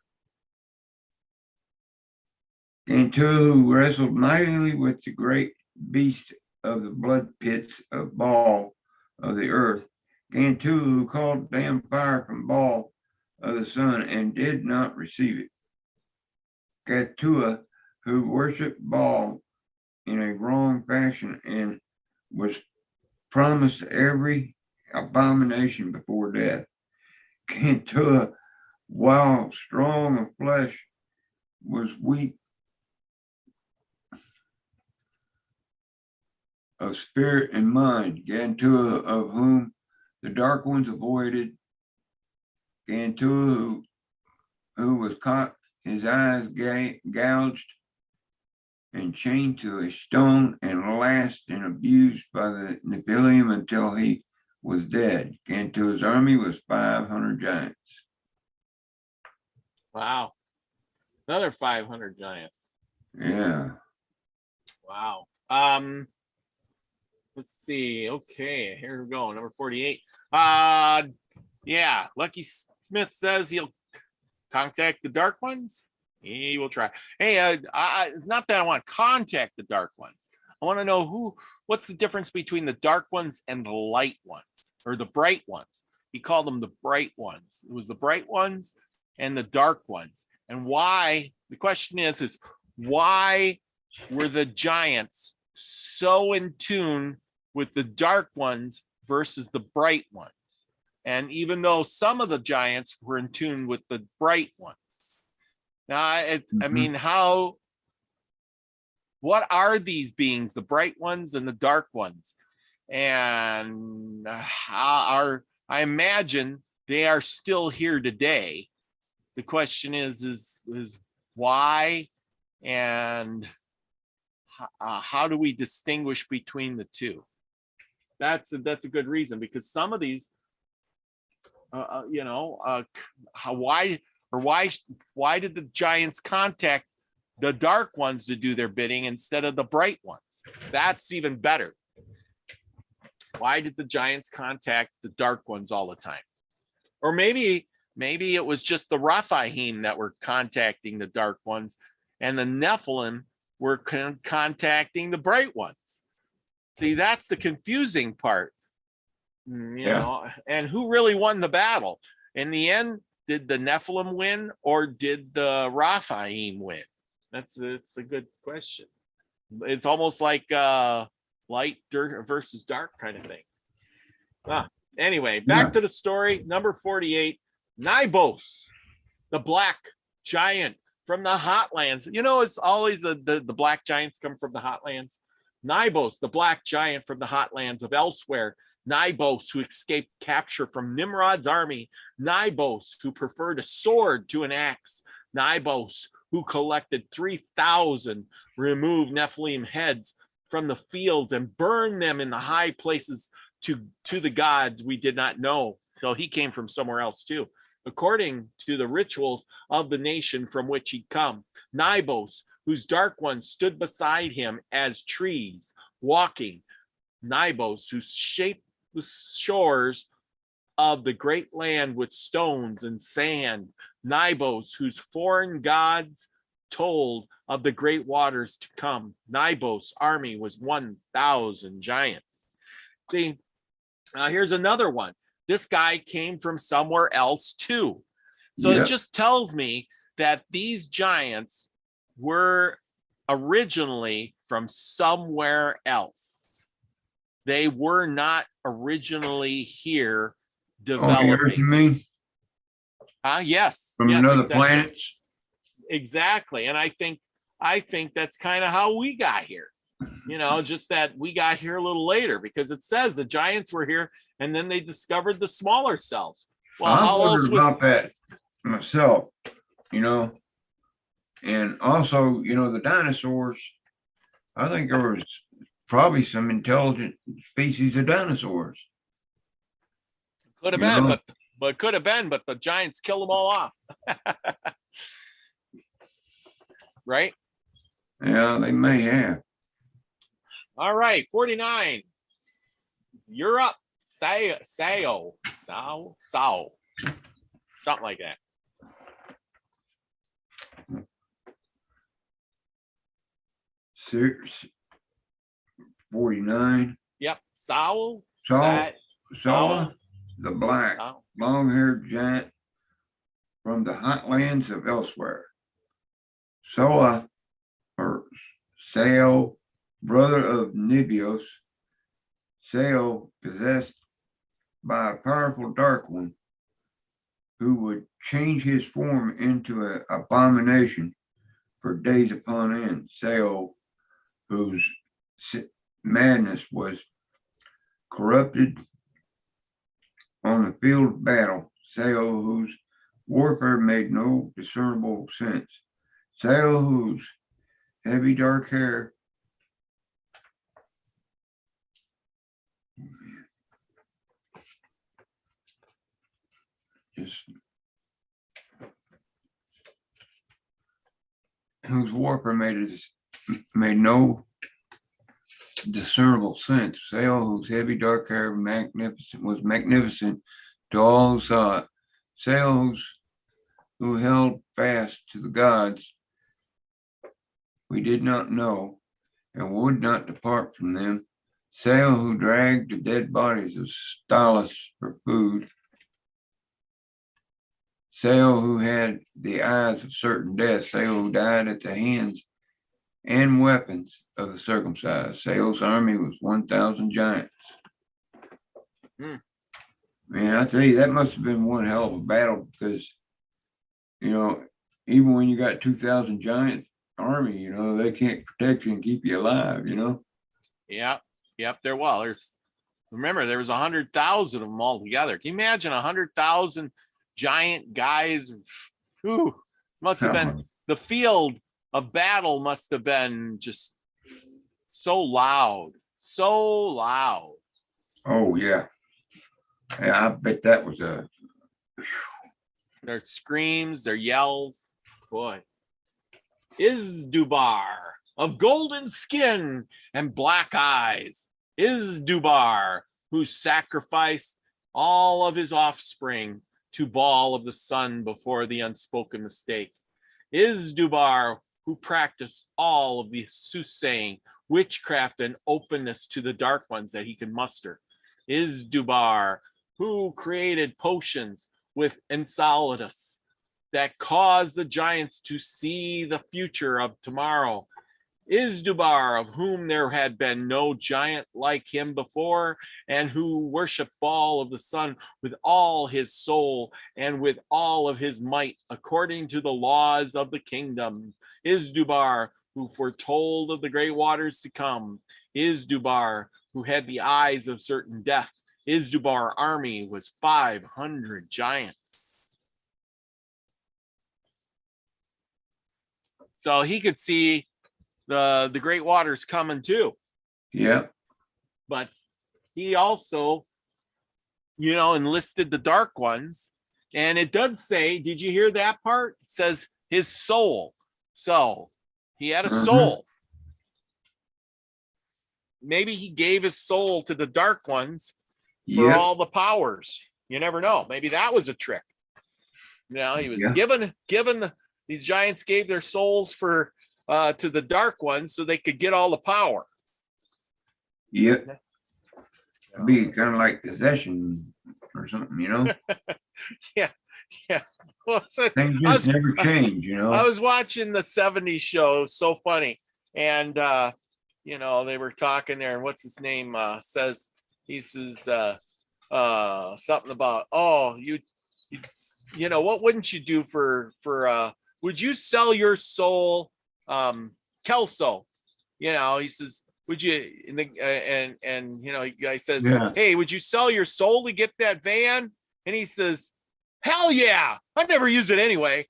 Gantua who wrestled mightily with the great beast of the blood pits of Baal of the earth. Gantua who called down fire from Baal of the sun and did not receive it. Gantua who worshiped Baal in a wrong fashion and was promised every abomination before death. Gantua, while strong of flesh, was weak of spirit and mind. Gantua, of whom the dark ones avoided. Gantua, who was caught, his eyes gouged and chained to a stone and lashed and abused by the Nephilim until he was dead. Gantua's army was 500 giants. Wow. Another 500 giants. Yeah. Wow. Let's see. Okay, here we go. Number 48. Yeah. Lucky Smith says he'll contact the dark ones. He will try. Hey, it's not that I want to contact the dark ones. I want to know what's the difference between the dark ones and the light ones, or the bright ones. He called them the bright ones. It was the bright ones and the dark ones. And why? The question is why were the giants so in tune with the dark ones versus the bright ones? And even though some of the giants were in tune with the bright ones. Now, I mean, what are these beings, the bright ones and the dark ones? And I imagine they are still here today. The question is why, and how do we distinguish between the two? That's a good reason, because some of these, why did the giants contact the dark ones to do their bidding instead of the bright ones? That's even better. Why did the giants contact the dark ones all the time? Or maybe it was just the Rephaim that were contacting the dark ones, and the Nephilim were contacting the bright ones. See, that's the confusing part. You know, and who really won the battle? In the end, did the Nephilim win or did the Rephaim win? It's a good question. It's almost like light versus dark kind of thing. Anyway, back to the story. Number 48, Nibos, the black giant from the Hotlands. You know, it's always the black giants come from the Hotlands. Nibos, the black giant from the Hotlands of elsewhere. Nibos, who escaped capture from Nimrod's army. Nibos, who preferred a sword to an axe. Nibos, who collected 3,000 removed Nephilim heads from the fields and burned them in the high places to the gods we did not know. So he came from somewhere else too, according to the rituals of the nation from which he'd come. Nibos, whose dark ones stood beside him as trees, walking. Nibos, who shaped the shores of the great land with stones and sand. Nibos, whose foreign gods told of the great waters to come. Nibos' army was 1,000 giants. See, here's another one. This guy came from somewhere else too. So it just tells me that these giants were originally from somewhere else. They were not originally here developing. Earth, you mean? Yes. From another planet. Exactly. And I think that's kind of how we got here. You know, just that we got here a little later, because it says the giants were here and then they discovered the smaller cells. Well, I wondered about that myself, you know. And also, you know, the dinosaurs, I think there was probably some intelligent species of dinosaurs. Could have You been, know? but could have been, but the Giants killed them all off. Right? Yeah, they may have. All right, 49. You're up. Sao. Something like that. Six, 49. Yep. Sao. Saw the black, Sao. long-haired giant from the hot lands of elsewhere. Soa, or Sao, brother of Nibios, Sao possessed by a powerful dark one who would change his form into an abomination for days upon end. Sao, whose madness was corrupted on the field of battle. Sao, whose warfare made no discernible sense. Sao, whose heavy dark hair just whose warfare made no discernible sense. Sao, whose heavy dark hair was magnificent to all who saw it. Sao, who held fast to the gods we did not know and would not depart from them. Sao, who dragged the dead bodies of Stylus for food. Sao, who had the eyes of certain death. Sao, who died at the hands and weapons of the circumcised. Sao's army was 1,000 giants. Man, I tell you, that must have been one hell of a battle because, even when you got 2,000 giant army, they can't protect you and keep you alive, Yep. Remember, there was 100,000 of them all together. Can you imagine 100,000 giant guys? Whew, must have been, the field of battle must have been just so loud. Oh, yeah. Yeah, I bet that was their screams, their yells. Boy. Izdubar of golden skin and black eyes. Izdubar, who sacrificed all of his offspring to Baal of the sun before the unspoken mistake. Izdubar, who practiced all of the soothsaying, witchcraft, and openness to the dark ones that he could muster. Izdubar, who created potions with Enceladus that caused the giants to see the future of tomorrow. Izdubar, of whom there had been no giant like him before, and who worshiped Baal of the sun with all his soul and with all of his might, according to the laws of the kingdom. Izdubar, who foretold of the great waters to come. Izdubar, who had the eyes of certain death. Izdubar army was 500 giants. So he could see the great waters coming too. Yeah. But he also, enlisted the dark ones. And it does say, did you hear that part? It says his soul. So he had a soul. Maybe he gave his soul to the dark ones for all the powers. You never know. Maybe that was a trick. He was given these giants gave their souls to the dark ones so they could get all the power. Yep. It'd be kind of like possession or something, Yeah. Well, things just never change, I was watching the 70s show, so funny. And they were talking there, and what's his name says something about, what wouldn't you do for would you sell your soul, Kelso? He says, would you, guy says, hey, would you sell your soul to get that van? And he says, hell yeah, I'd never use it anyway.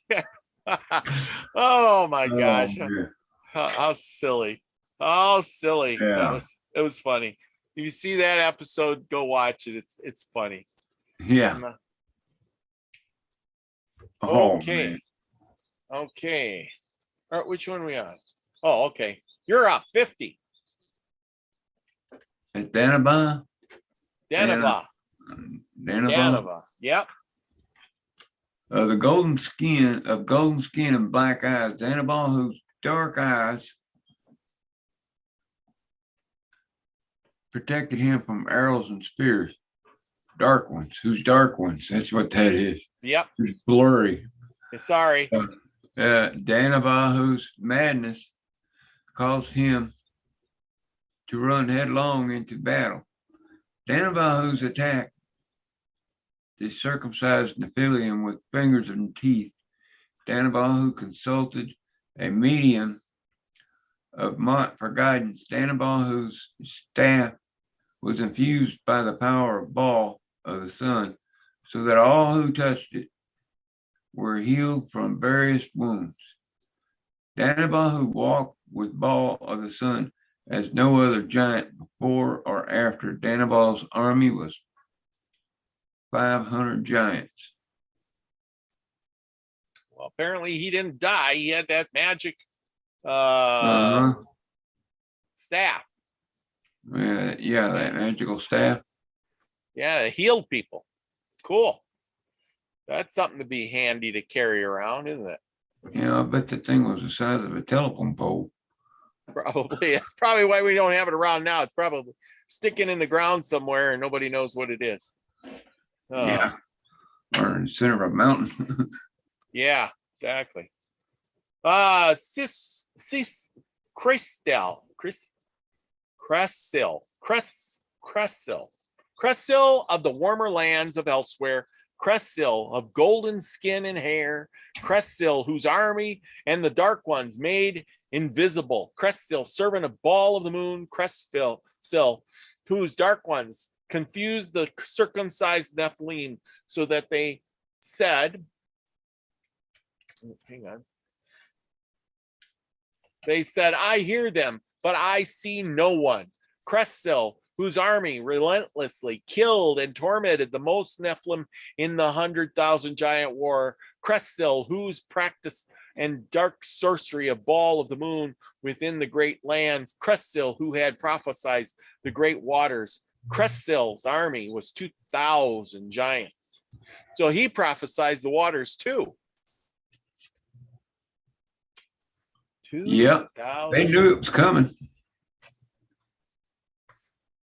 Yeah. Oh my Oh, gosh. man. How silly. How silly. Yeah. It was funny. If you see that episode, go watch it. It's funny. Yeah. Oh, Okay. man. Okay. All right, which one are we on? Oh, okay. You're up 50. At Danaba? Danaba. Danaba? Danaba. Yep. The golden skin and black eyes. Danaba, whose dark eyes protected him from arrows and spears. Dark ones. Who's dark ones? That's what that is. Yep. It's blurry. Sorry. Danaba, whose madness caused him to run headlong into battle. Danaba, whose attack the circumcised Nephilim with fingers and teeth. Danaba, who consulted a medium of Mott for guidance. Danaba, whose staff was infused by the power of Baal of the sun, so that all who touched it were healed from various wounds. Danaba, who walked with Baal of the sun as no other giant before or after. Danabal's army was 500 giants. Well, apparently he didn't die. He had that magic staff. Yeah, that magical staff. Yeah, it healed people. Cool. That's something to be handy to carry around, isn't it? Yeah, I bet the thing was the size of a telephone pole. Probably. That's probably why we don't have it around now. It's probably sticking in the ground somewhere and nobody knows what it is. Yeah. Or in the center of a mountain. Yeah, exactly. Cressil of the warmer lands of elsewhere, Cressil of golden skin and hair, Cressil whose army and the dark ones made invisible, Cressil servant of Baal of the moon, Cressil whose dark ones confused the circumcised Nephilim so that they said, hang on. They said, I hear them, but I see no one. Cressil, whose army relentlessly killed and tormented the most Nephilim in the 100,000 giant war. Cressil, whose practice and dark sorcery of Baal of the moon within the great lands. Cressil, who had prophesied the great waters. Cressil's army was 2,000 giants. So he prophesied the waters too. Yep. They knew it was coming.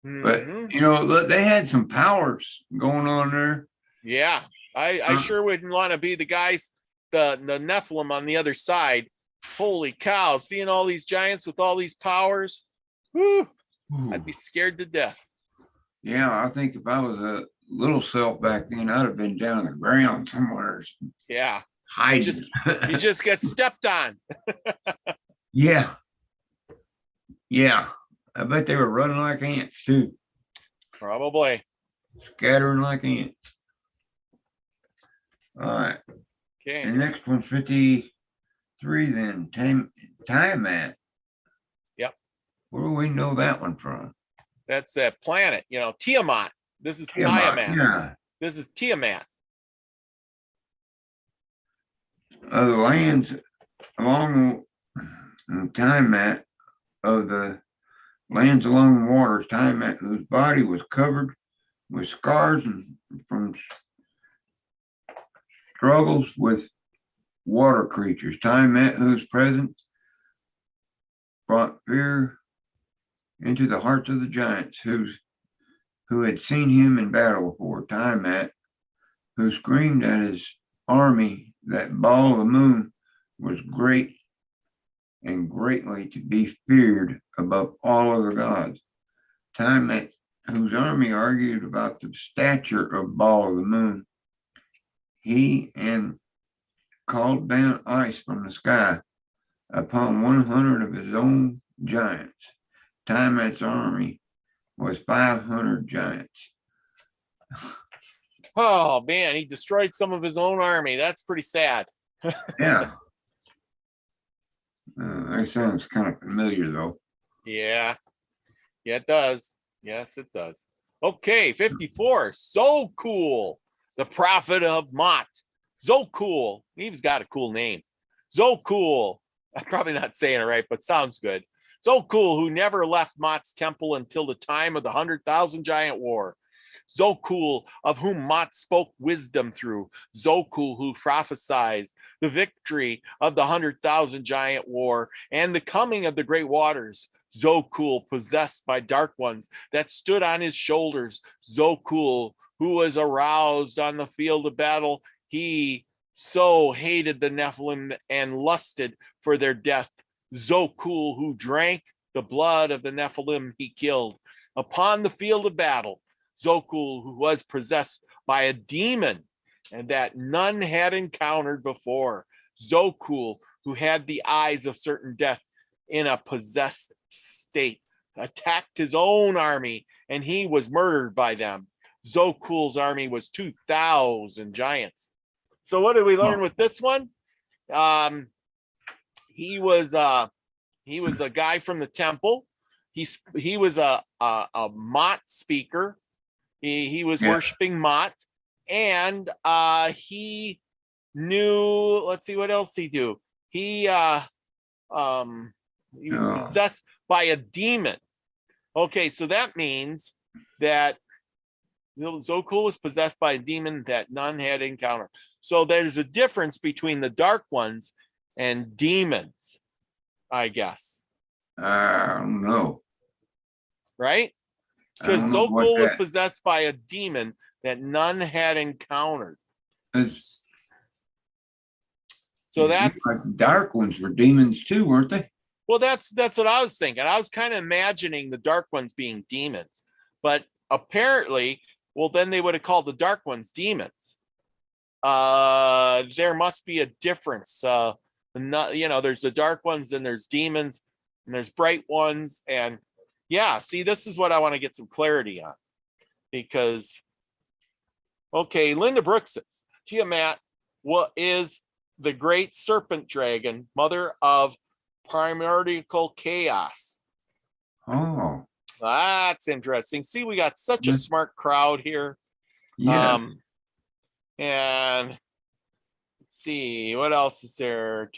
But, you know, they had some powers going on there. Yeah. I sure wouldn't want to be the guys, the Nephilim on the other side. Holy cow. Seeing all these giants with all these powers. Whew, I'd be scared to death. Yeah, I think if I was a little self back then, I'd have been down on the ground somewhere. Yeah. Hiding. You just get stepped on. Yeah. Yeah. I bet they were running like ants too. Probably. Scattering like ants. All right. Okay. The next one's 53 then. Tiamat. Yep. Where do we know that one from? That's that planet, you know, Tiamat. This is Tiamat. Yeah. This is Tiamat. The lands along the Tiamat of the lands along the waters, Tiamat, whose body was covered with scars and from struggles with water creatures. Tiamat, whose presence brought fear into the hearts of the giants who had seen him in battle before. Tiamat, who screamed at his army that Baal of the moon was great and greatly to be feared above all other gods. Tiamat, whose army argued about the stature of Baal of the moon. He and called down ice from the sky upon 100 of his own giants. Tiamat's army was 500 giants. Oh man, he destroyed some of his own army. That's pretty sad. Yeah. That sounds kind of familiar though. Yeah. Yeah, it does. Yes, it does. Okay, 54. So cool. The prophet of Mott. Zokul. He's got a cool name. Zokul. I'm probably not saying it right, but sounds good. Zokul, who never left Mott's temple until the time of the 100,000 Giant War. Zokul, of whom Mott spoke wisdom through. Zokul, who prophesied the victory of the 100,000 Giant War and the coming of the great waters. Zokul, possessed by dark ones that stood on his shoulders. Zokul, who was aroused on the field of battle. He so hated the Nephilim and lusted for their death. Zokul, who drank the blood of the Nephilim he killed. Upon the field of battle, Zokul, who was possessed by a demon and that none had encountered before. Zokul, who had the eyes of certain death in a possessed state, attacked his own army and he was murdered by them. Zokul's army was 2,000 giants. So what did we learn with this one? He was a guy from the temple. He was a Mott speaker. He was worshiping Mott, and he knew. Let's see what else he do. He was possessed by a demon. Okay, so that means that Zokul was possessed by a demon that none had encountered. So there's a difference between the dark ones and demons, I guess. I don't know. Right? Because Zokul was possessed by a demon that none had encountered. So that's like dark ones were demons too, weren't they? Well, that's what I was thinking. I was kind of imagining the dark ones being demons, but apparently, well, then they would have called the dark ones demons. There must be a difference. There's the dark ones, then there's demons, and there's bright ones, and yeah. See, this is what I want to get some clarity on, because okay, Linda Brooks says Tiamat is the great serpent dragon, mother of primordial chaos. Oh, that's interesting. See, we got such a smart crowd here. Yeah. And let's see what else is there.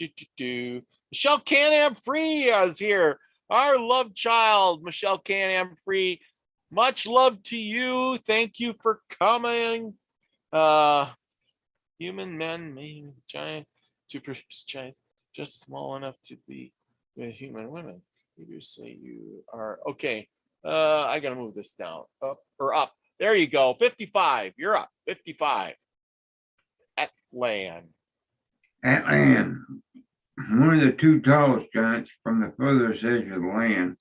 Michelle Can-Am Free is here. Our love child, Michelle Can-Am Free. Much love to you. Thank you for coming. Human men, maybe giant, to produce giants, just small enough to be human women. You say you are okay. I gotta move this down, up or up. There you go. 55. You're up. 55. Atlan. Atlan, one of the two tallest giants from the furthest edge of the land.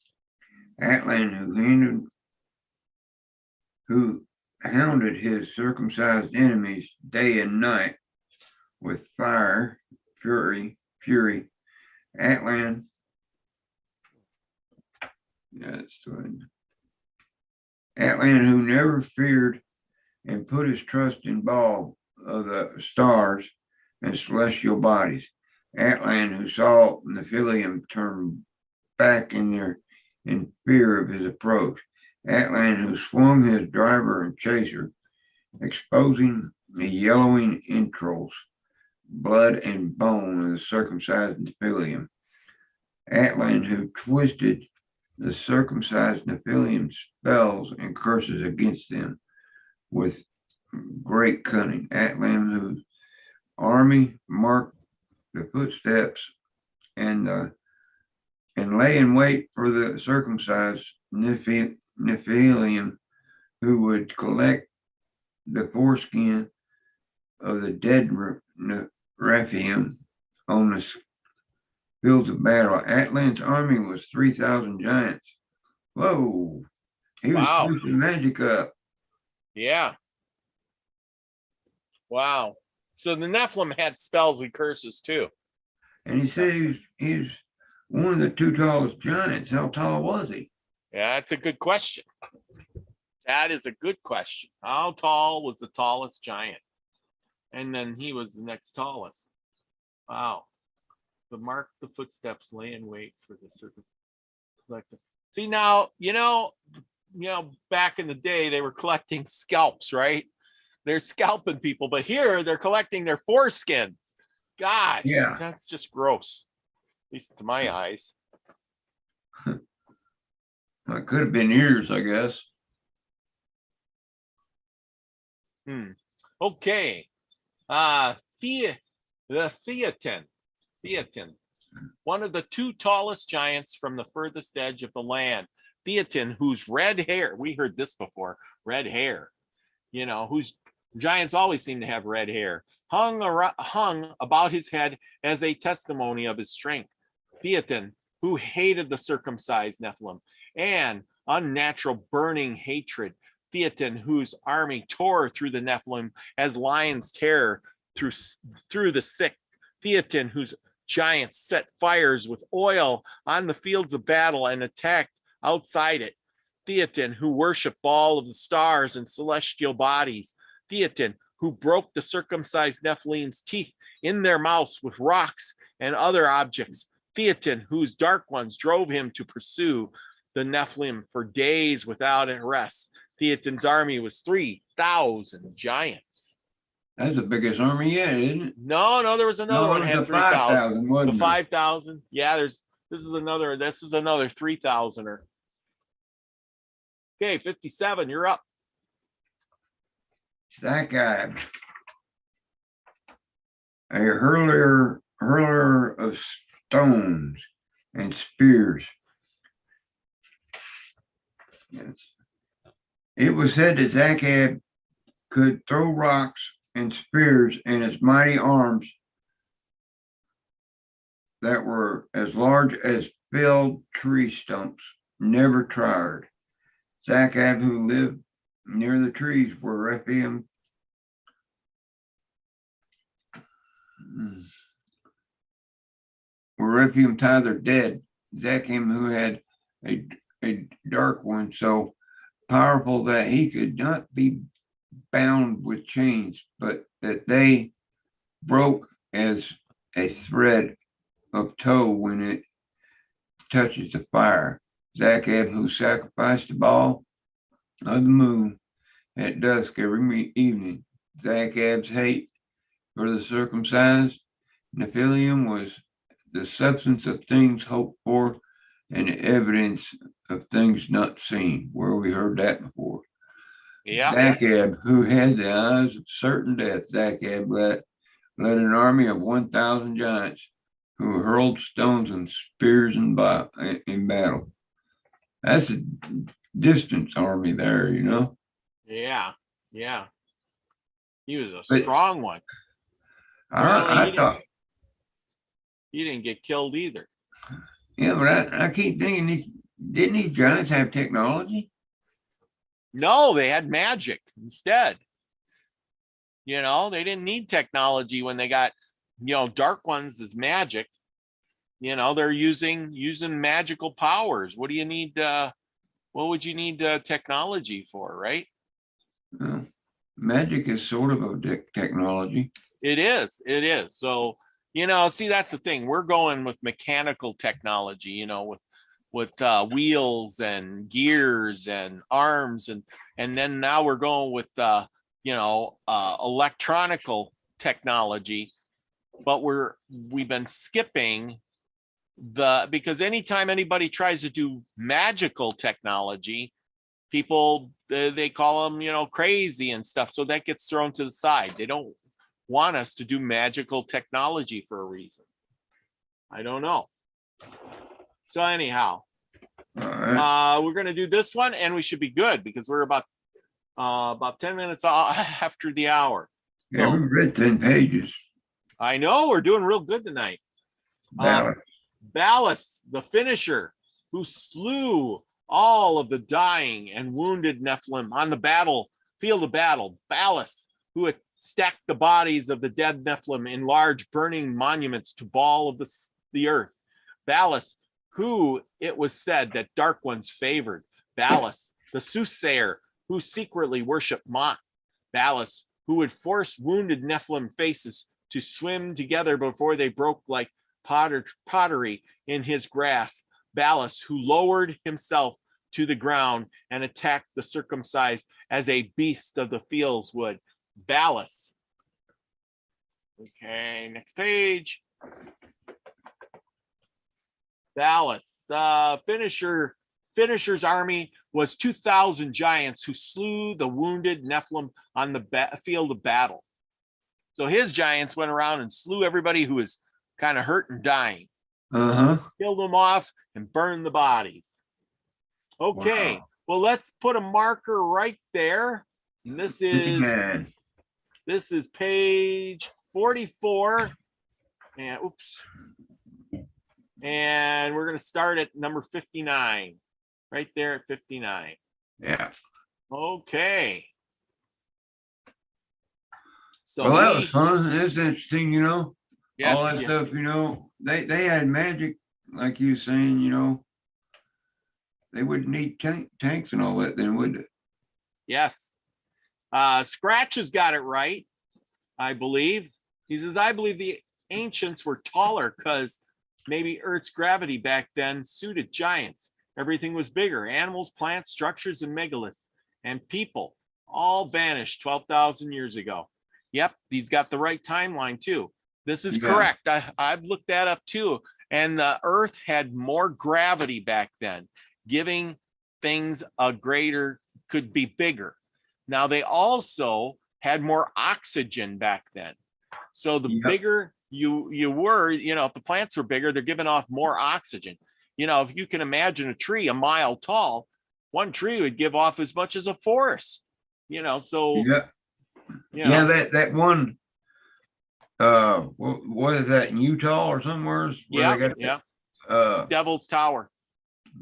Atlan, who hounded his circumcised enemies day and night with fire, fury. Atlan, Atlan, who never feared and put his trust in Baal of the stars and celestial bodies. Atlan, who saw Nephilim turn back in fear of his approach. Atlan, who swung his driver and chaser, exposing the yellowing entrails, blood and bone of the circumcised Nephilim. Atlan, who twisted the circumcised Nephilim spells and curses against them with great cunning. Atlan, whose army marked the footsteps and lay in wait for the circumcised Nephilim, who would collect the foreskin of the dead Rephaim on the fields of battle. Atlan's army was 3,000 giants. Whoa, he was pushing magic up. Yeah. Wow. So the Nephilim had spells and curses too. And he said he's one of the two tallest giants. How tall was he? Yeah, that's a good question. That is a good question. How tall was the tallest giant? And then he was the next tallest. Wow. mark the footsteps, lay in wait for the circum collector. See now, back in the day they were collecting scalps, right? They're scalping people, but here they're collecting their foreskins. Gosh, Yeah. that's just gross, at least to my eyes. It could have been ears, I guess. Okay. The Theatin, one of the two tallest giants from the furthest edge of the land. Theatin, whose red hair, we heard this before, red hair, whose giants always seem to have red hair, hung about his head as a testimony of his strength. Theatin, who hated the circumcised Nephilim and unnatural burning hatred. Theatin, whose army tore through the Nephilim as lions tear through the sick. Theatin, whose giants set fires with oil on the fields of battle and attacked outside it. Theatin, who worshiped all of the stars and celestial bodies. Theatin, who broke the circumcised Nephilim's teeth in their mouths with rocks and other objects. Theatin, whose dark ones drove him to pursue the Nephilim for days without a rest. Theatin's army was 3,000 giants. That's the biggest army yet, isn't it? No, there was another one that had 3,000. The 5,000. Yeah, this is another 3,000er. Okay, 57, you're up. That guy, a hurler of stones and spears. Yes. It was said that Zachab could throw rocks and spears in his mighty arms that were as large as felled tree stumps, never tired. Zachab, who lived near the trees where Rephaim tied their dead. Zachab, who had a dark one so powerful that he could not be bound with chains, but that they broke as a thread of tow when it touches the fire. Zachab, who sacrificed the ball of the moon at dusk every evening. Zachab's hate for the circumcised Nephilim was the substance of things hoped for and the evidence of things not seen. Where we heard that before. Yeah. Zachab, who had the eyes of certain death. Zachab led an army of 1,000 giants who hurled stones and spears in battle. That's a distance army there, Yeah. He was a strong one. I thought he didn't get killed either. Yeah, but I keep thinking, didn't these giants have technology? No, they had magic instead. They didn't need technology when they got, dark ones as magic. They're using magical powers. What do you need? What would you need technology for, right? Well, magic is sort of a technology. It is. So, see, that's the thing. We're going with mechanical technology, with wheels and gears and arms, and then now we're going with electronical technology, but we've been skipping because anytime anybody tries to do magical technology, people they call them crazy and stuff, so that gets thrown to the side. They don't want us to do magical technology for a reason. I don't know. So anyhow, we're going to do this one and we should be good because we're about 10 minutes after the hour. Yeah, we've read 10 pages. I know, we're doing real good tonight. Ballas, the finisher, who slew all of the dying and wounded Nephilim on the field of battle. Ballas, who had stacked the bodies of the dead Nephilim in large burning monuments to all of the earth. Ballas, who it was said that dark ones favored. Ballas, the soothsayer, who secretly worshipped Mot. Ballas, who would force wounded Nephilim faces to swim together before they broke like pottery in his grasp. Balus, who lowered himself to the ground and attacked the circumcised as a beast of the fields would. Balus. Okay, next page. Balus, Finisher's army was 2,000 giants who slew the wounded Nephilim on the field of battle. So his giants went around and slew everybody who was kind of hurt and dying. Killed them off and burned the bodies. Okay, Wow. well, let's put a marker right there. And this is Man. page 44. And oops. And we're going to start at number 59. Right there at 59. Yeah. Okay. So Well, that was fun. That's interesting, you know. yes, All that yes. stuff, you know. They had magic, like you were saying, you know. They wouldn't need tanks and all that then, would they? Yes. Scratch has got it right, I believe. He says, I believe the ancients were taller because maybe Earth's gravity back then suited giants. Everything was bigger. Animals, plants, structures, and megaliths. And people all vanished 12,000 years ago. Yep, he's got the right timeline too. This is Yeah. correct. I've looked that up too. And the Earth had more gravity back then, giving things a greater, could be bigger. Now they also had more oxygen back then. So the Yep. bigger you were, you know, if the plants were bigger, they're giving off more oxygen. You know, if you can imagine a tree a mile tall, one tree would give off as much as a forest. You know, so Yeah. you know, Yeah, that one, what is that, in Utah or somewhere? Where they got that, Devil's Tower.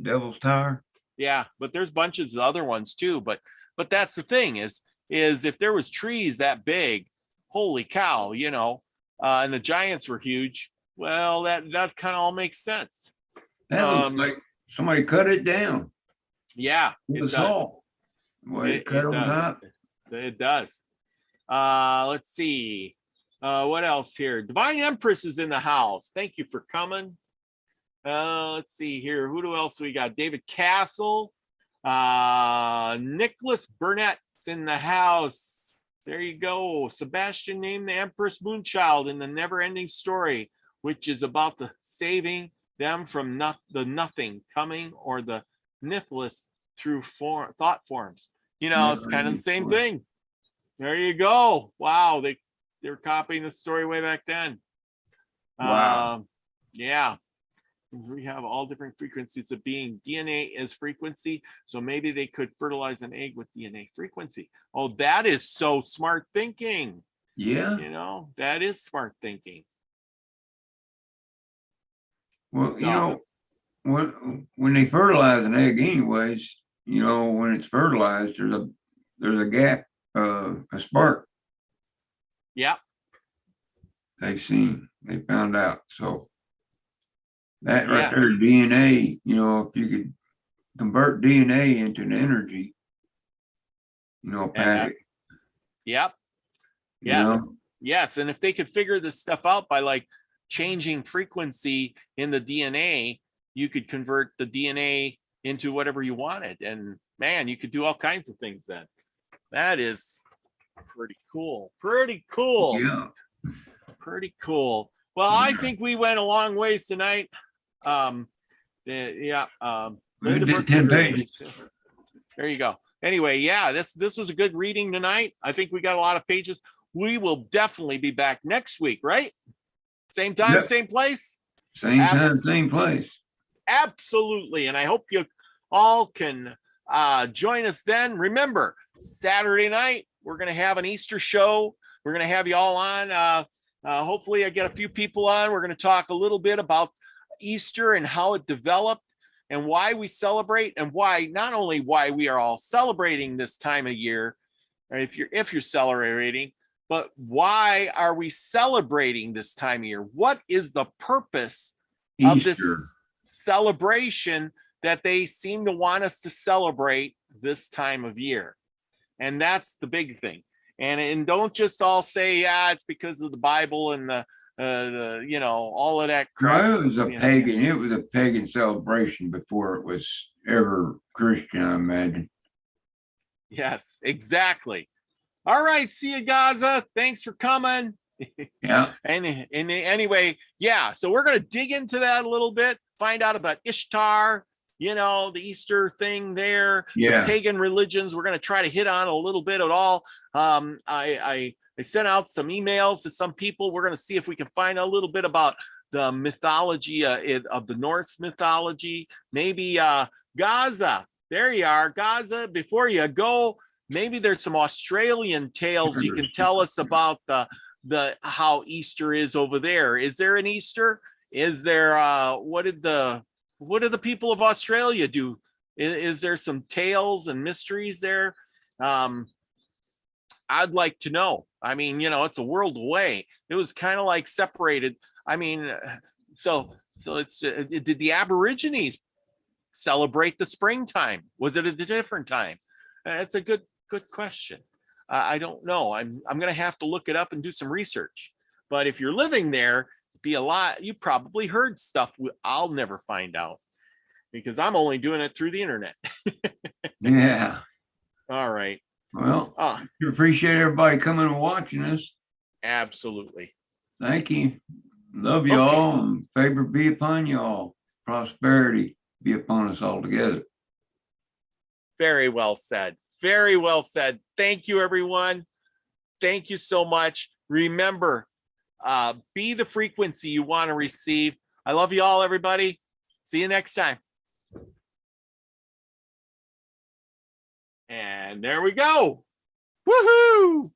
Devil's Tower? Yeah, but there's bunches of other ones too. But that's the thing is if there was trees that big, holy cow, you know, and the giants were huge. Well, that kind of all makes sense. That looks like somebody cut it down Yeah, with it a does. saw. Well, it cut on does. top. It does. Let's see. What else here? Divine Empress is in the house. Thank you for coming. Let's see here. Who else we got? David Castle. Nicholas Burnett's in the house. There you go. Sebastian named the Empress Moonchild in the Never-Ending Story, which is about the saving them from the nothing coming or the Nithless through thought forms. You know, it's kind of the same thing. There you go. Wow, they're copying the story way back then. Wow. Yeah. We have all different frequencies of beings. DNA is frequency, so maybe they could fertilize an egg with DNA frequency. Oh, that is so smart thinking. Yeah. You know, that is smart thinking. Well, you know, when they fertilize an egg anyways, you know, when it's fertilized, there's a gap, a spark. Yeah. They found out. So that right there, DNA, you know, if you could convert DNA into an energy, you know, Patrick. Yep. You Yes. know? Yes. And if they could figure this stuff out by like changing frequency in the DNA, you could convert the DNA into whatever you wanted. And man, you could do all kinds of things then. That is pretty cool. Pretty cool. Yeah. Pretty cool. Well, I think we went a long ways tonight. We did 10 pages. There you go. Anyway, yeah, this was a good reading tonight. I think we got a lot of pages. We will definitely be back next week, right? Same time, Yep. same place. Same time, same place. Absolutely. And I hope you all can join us then. Remember, Saturday night, we're going to have an Easter show. We're going to have you all on. Hopefully I get a few people on. We're going to talk a little bit about Easter and how it developed and why we celebrate, and why, not only why we are all celebrating this time of year, or if you're celebrating, but why are we celebrating this time of year? What is the purpose of this celebration that they seem to want us to celebrate this time of year? And that's the big thing. And don't just all say, yeah, it's because of the Bible and the all of that crap. Well, it was a you know. pagan, it was a pagan celebration before it was ever Christian, I imagine. Yes, exactly. All right, see you, Gaza. Thanks for coming. Yeah, And anyway, yeah, so we're going to dig into that a little bit, find out about Ishtar, the Easter thing there, the yeah. pagan religions. We're going to try to hit on a little bit at all. I sent out some emails to some people. We're going to see if we can find a little bit about the mythology of the Norse mythology. Maybe Gaza. There you are, Gaza. Before you go, maybe there's some Australian tales you can tell us about the how Easter is over there. Is there an Easter? Is there what did the people of Australia do? Is there some tales and mysteries there? I'd like to know. I mean, it's a world away. It was kind of like separated. I mean, so it's did the Aborigines celebrate the springtime? Was it at a different time? That's a good question. I don't know. I'm going to have to look it up and do some research. But if you're living there, be a lot. You probably heard stuff I'll never find out because I'm only doing it through the internet. Yeah. All right. Well, we appreciate everybody coming and watching us. Absolutely. Thank you. Love you all. And favor be upon you all. Prosperity be upon us all together. Very well said. Very well said. Thank you, everyone. Thank you so much. Remember, be the frequency you want to receive. I love you all, everybody. See you next time. And there we go. Woohoo!